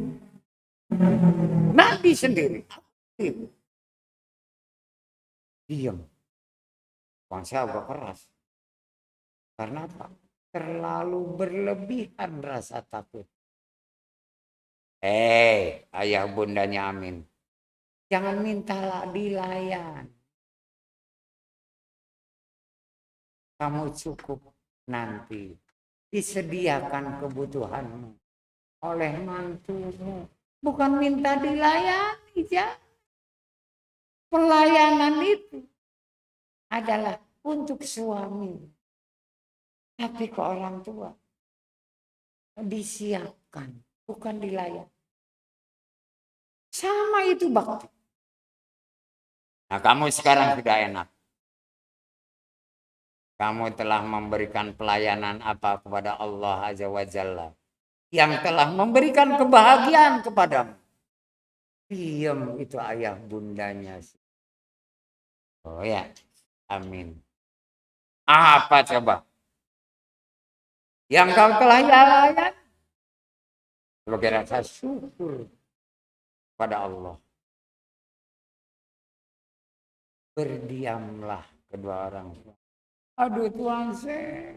Mandi sendiri. Diam. Tuan saya agak keras. Karena apa? Terlalu berlebihan rasa takut. Ayah bundanya Amin. Jangan mintalah dilayan. Kamu cukup nanti disediakan kebutuhanmu oleh mantumu. Bukan minta dilayani, ya. Pelayanan itu adalah untuk suami. Tapi ke orang tua disiapkan, bukan dilayani. Sama itu bakti. Nah, kamu sekarang sudah enak. Kamu telah memberikan pelayanan apa kepada Allah Azza wa Jalla. Yang telah memberikan kebahagiaan kepadamu. Diam itu ayah bundanya. Oh ya, Amin. Apa coba? Yang kau telah layan sebagai rasa syukur pada Allah. Berdiamlah kedua orang tua. Aduh Tuhan saya,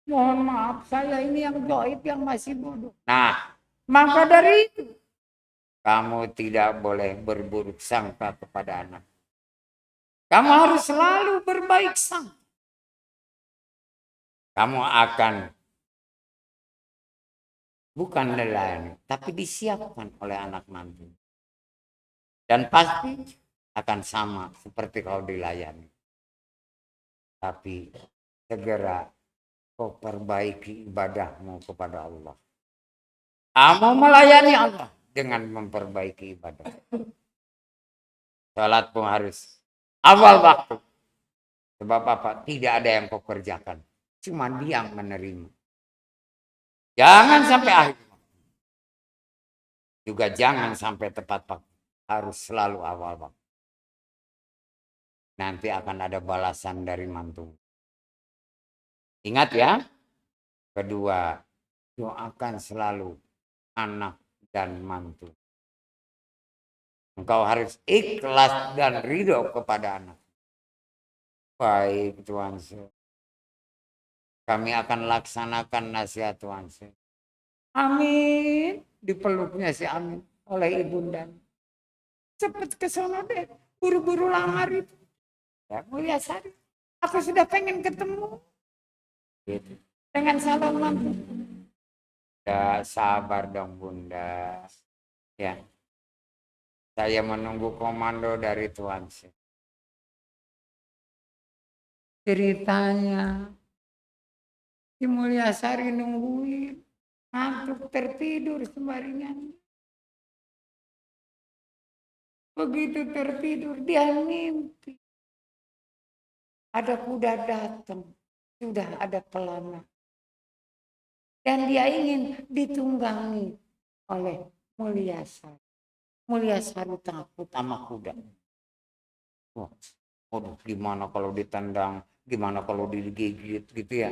mohon maaf saya ini yang gaib yang masih bodoh. Nah, maka dari itu kamu tidak boleh berburuk sangka kepada anak. Kamu harus selalu berbaik sangka. Kamu akan bukan dilayani, tapi disiapkan oleh anak mantu. Dan pasti akan sama seperti kau dilayani. Tapi segera kau perbaiki ibadahmu kepada Allah. Kamu melayani Allah dengan memperbaiki ibadah. Salat pun harus awal waktu. Sebab apa? Tidak ada yang kau kerjakan. Cuma dia yang menerima. Jangan sampai akhir. Juga jangan sampai tepat waktu. Harus selalu awal waktu. Nanti akan ada balasan dari mantu. Ingat ya. Kedua, doakan selalu anak dan mantu. Engkau harus ikhlas dan ridho kepada anak. Baik Tuhan. Kami akan laksanakan nasihat Tuhan. Amin. Dipeluknya si Amin oleh ibunda. Cepat ke sana deh. Buru-buru lamar itu. Ya, Mulia Sari. Aku sudah pengen ketemu. Gitu. Dengan calon mantu. Ya, sabar dong Bunda. Ya. Saya menunggu komando dari Tuhan. Ceritanya si Mulia Sari nungguin. Ngantuk tertidur sembaringan. Begitu tertidur dia mimpi. Ada kuda datang. Sudah ada pelana. Dan dia ingin ditunggangi oleh Mulia Sari. Mulia Sari takut sama kuda. Waduh, gimana kalau ditendang, gimana kalau digigit gitu ya.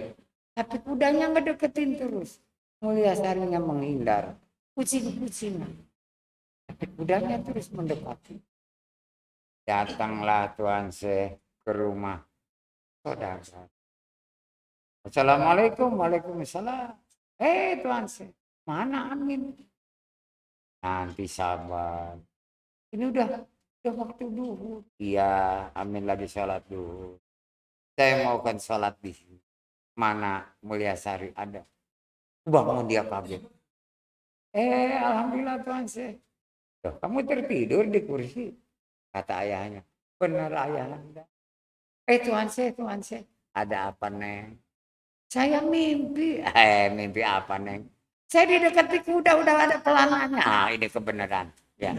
Tapi kudanya ngedeketin terus. Mulia Sarinya menghindar. Kucing-kucingan. Tapi kudanya terus mendekati. Datanglah Tuan Syekh ke rumah saudara. Assalamualaikum, waalaikumsalam. Tuan Syekh, mana Amin? Nanti sabar. Ini udah waktu duhur. Iya, Amin lagi sholat duhur. Saya mau kan sholat di sini. Mana Mulia Sari ada? Bangun dia kaget. Alhamdulillah Tuan Syekh. Kamu tertidur di kursi. Kata ayahnya. Benar ayah Anda. Tuan Syekh. Ada apa Neng? Saya mimpi. Mimpi apa Neng? Saya didekati kuda udah ada pelananya. Ini kebenaran. Ya.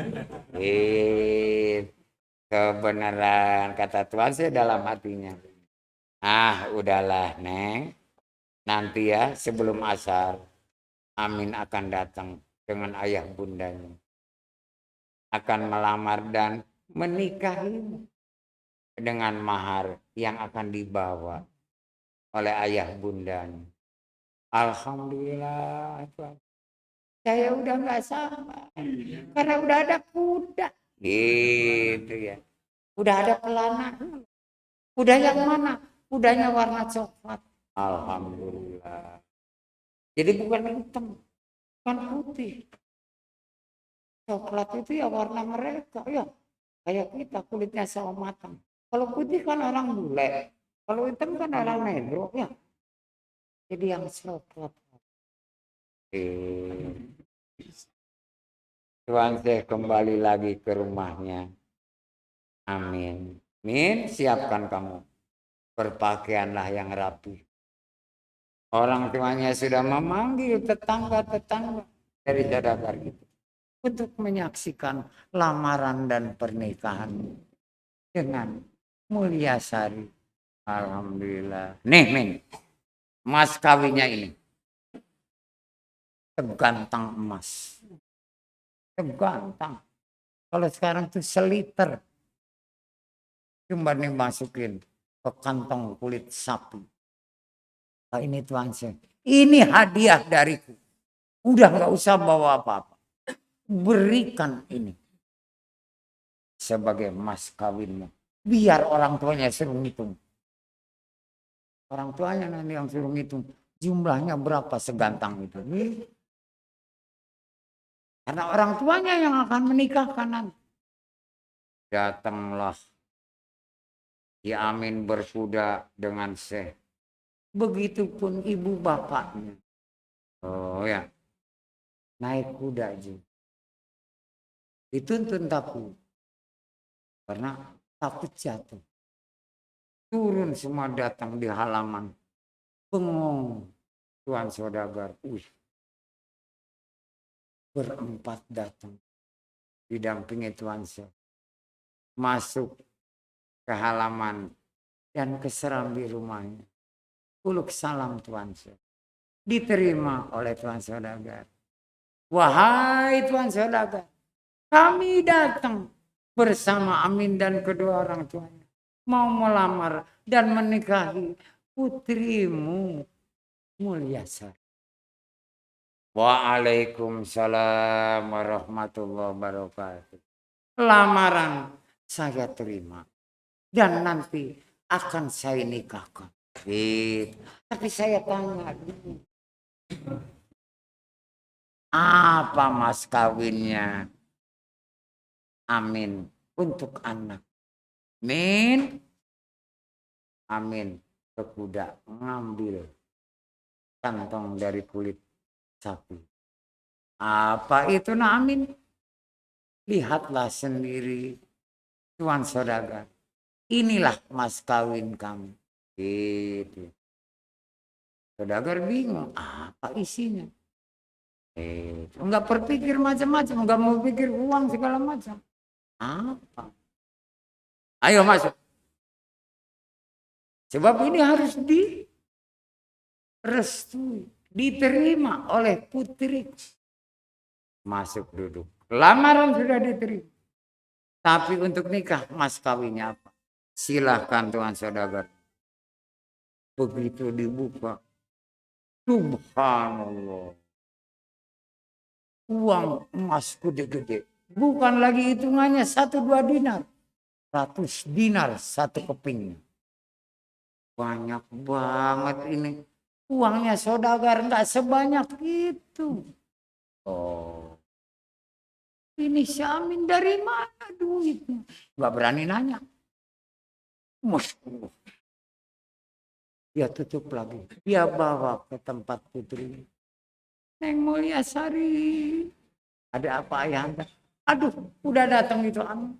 Kebenaran kata Tuhan Syekh dalam hatinya. Udahlah Neng. Nanti ya sebelum asar, Amin akan datang dengan ayah bundanya. Akan melamar dan menikahi dengan mahar yang akan dibawa oleh ayah bundanya. Alhamdulillah. Saya udah nggak sabar. Karena udah ada kuda. Gitu ya. Udah ada pelana. Kuda yang mana? Kudanya warna coklat. Alhamdulillah. Jadi bukan hitam, bukan putih. Coklat itu ya warna mereka ya. Kayak kita kulitnya sawo matang. Kalau putih kan orang bule. Kalau hitam kan orang negro ya. Jadi yang coklat. Tuan saya kembali lagi ke rumahnya. Amin. Min, siapkan kamu. Berpakaianlah yang rapi. Orang tuanya sudah memanggil tetangga-tetangga dari Sadagar itu untuk menyaksikan lamaran dan pernikahan dengan Mulyasari. Alhamdulillah. Nih, Min, mas kawinnya ini segantang emas. Segantang. Kalau sekarang tuh seliter. Cuma dimasukin ke kantong kulit sapi. Nah, ini Tuan saya. Ini hadiah dariku. Udah nggak usah bawa apa-apa. Berikan ini sebagai mas kawinmu. Biar orang tuanya suruh ngitung. Orang tuanya nanti yang suruh ngitung. Jumlahnya berapa segantang itu. Karena orang tuanya yang akan menikahkan nanti. Datanglah Ki Amin berkuda dengan Syekh. Begitupun ibu bapaknya. Oh ya. Naik kuda juga. Dituntun takut. Karena takut jatuh. Turun semua datang di halaman. Bengong. Tuan Saudagar. Berempat datang. Didampingi Tuan Saudagar. Masuk ke halaman. Dan ke serambi rumahnya. Uluk salam Tuan Saudagar. Diterima oleh Tuan Saudagar. Wahai Tuan Saudagar. Kami datang bersama Amin dan kedua orang tuanya. Mau melamar dan menikahi putrimu Mulyasari. Waalaikumsalam warahmatullahi wabarakatuh. Lamaran saya terima. Dan nanti akan saya nikahkan. Tapi saya tanya dulu. Apa mas kawinnya Amin untuk anak? Min. Amin ke kuda ngambil kantong dari kulit sapi. Apa itu Amin? Lihatlah sendiri Tuan Saudagar. Inilah mas kawin kami. Gitu. Saudagar bingung, apa isinya? Enggak berpikir macam-macam, enggak mau pikir uang segala macam. Apa? Ayo masuk. Sebab ini harus direstui, diterima oleh putri. Masuk duduk. Lamaran sudah diterima. Tapi untuk nikah mas kawinnya apa? Silahkan Tuan Saudagar. Begitu dibuka. Subhanallah. Uang emas gede-gede. Bukan lagi hitungannya 1-2 dinar. 100 dinar satu keping. Banyak banget ini. Uangnya Saudagar enggak sebanyak itu. Oh. Ini si Amin dari mana duitnya? Enggak berani nanya. Masya. Dia tutup lagi. Dia bawa ke tempat putri. Neng Mulyasari. Ada apa ayah anda? Aduh, udah datang itu Amin.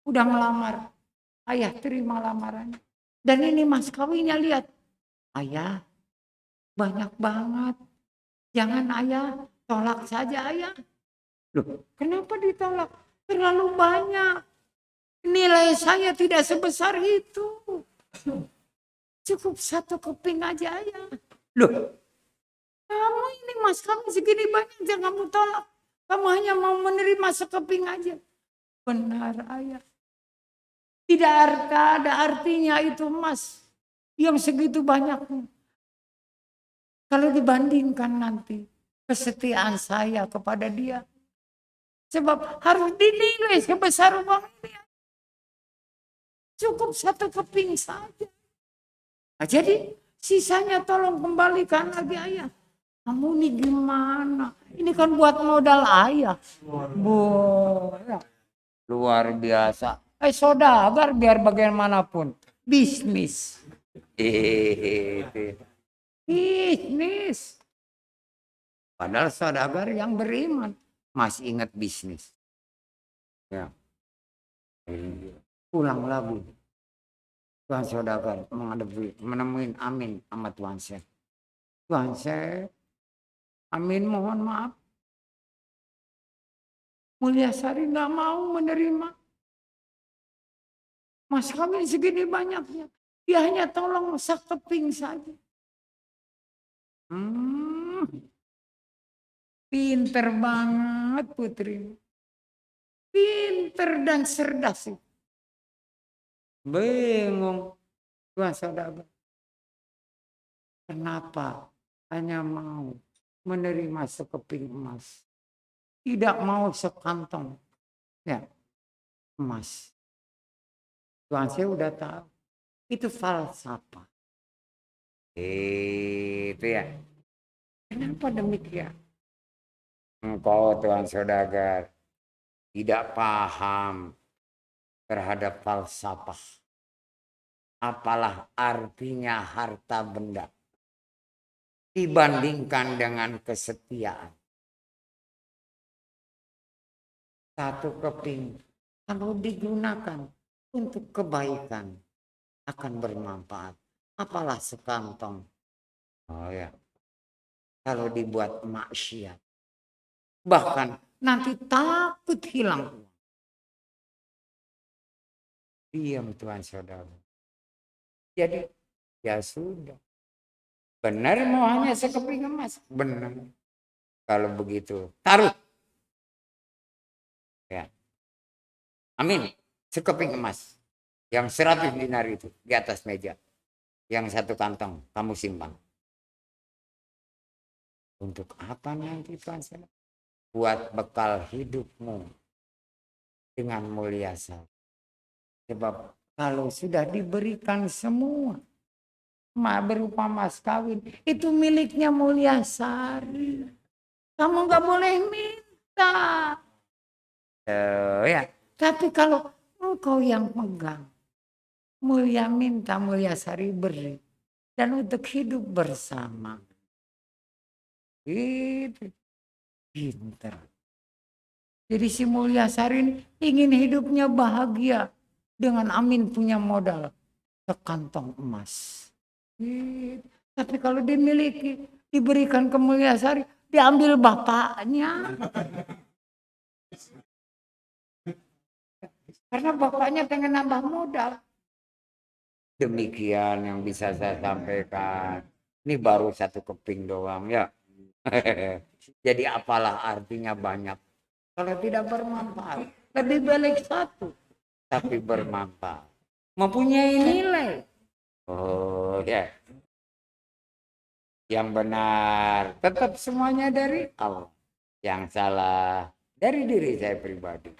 Udah melamar. Ayah terima lamarannya. Dan ini mas kawinnya lihat. Ayah, banyak banget. Jangan ayah, tolak saja ayah. Loh, kenapa ditolak? Terlalu banyak. Nilai saya tidak sebesar itu. Cukup satu keping aja ayah. Loh, kamu ini mas kami segini banyak jangan kamu tolak. Kamu hanya mau menerima sekeping aja. Benar ayah. Tidak ada artinya itu emas yang segitu banyaknya. Kalau dibandingkan nanti kesetiaan saya kepada dia. Sebab harus dinilai sebesar uang ini. Cukup satu keping saja. Nah, jadi sisanya tolong kembalikan lagi ayah. Kamu nih gimana? Ini kan buat modal ayah. Luar biasa. Saudagar biar bagaimanapun. Bisnis. Bisnis. Padahal saudagar yang beriman. Masih ingat bisnis. Ya. Pulang lagi. Tuan saudagar menemuin Amin sama Tuan Syekh. Tuan Syekh, Amin mohon maaf. Mulyasari nggak mau menerima. Mas kami segini banyaknya. Dia hanya tolong sekeping saja. Pinter banget putri. Pinter dan cerdas. Bingung. Tuan saudagar. Kenapa hanya mau menerima sekeping emas? Tidak mau sekantong. Ya, emas. Tuan saya udah tahu. Itu falsafah. Itu ya. Kenapa demikian? Engkau Tuan saudagar tidak paham terhadap falsafah. Apalah artinya harta benda dibandingkan dengan kesetiaan. Satu keping kalau digunakan untuk kebaikan akan bermanfaat. Apalah sekantong. Oh ya. Kalau dibuat maksiat. Bahkan nanti takut hilang. Diam Tuan saudara. Jadi ya sudah. Benar mau hanya sekeping emas. Benar. Kalau begitu taruh. Ya. Amin. Sekeping emas. Yang 100 dinar itu di atas meja. Yang satu kantong kamu simpan. Untuk apa nanti Tuan saudara? Buat bekal hidupmu dengan mulia saja. Sebab kalau sudah diberikan semua berupa mas kawin, itu miliknya Mulyasari. Kamu nggak boleh minta. Ya. Tapi kalau engkau yang pegang, Mulia minta, Mulyasari beri. Dan untuk hidup bersama. Itu pintar. Jadi si Mulyasari ingin hidupnya bahagia. Dengan Amin punya modal sekantong emas. Tapi kalau dimiliki, diberikan ke Mulyasari, diambil bapaknya. Karena bapaknya pengen nambah modal. Demikian yang bisa saya sampaikan. Ini baru satu keping doang ya. Jadi apalah artinya banyak. Kalau tidak bermanfaat, lebih baik satu. Tapi bermanfaat. Mempunyai nilai. Oh ya. Yang benar. Tetap semuanya dari Allah. Yang salah dari diri saya pribadi.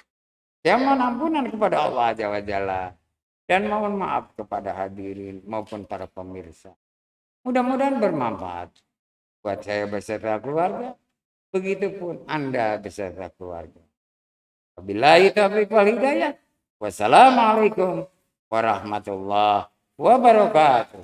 Saya mohon ampunan kepada Allah Azza wa Jalla. Dan mohon maaf kepada hadirin maupun para pemirsa. Mudah-mudahan bermanfaat. Buat saya beserta keluarga. Begitupun Anda beserta keluarga. Wabillahi taufiq wal hidayah. Wassalamualaikum warahmatullahi wabarakatuh.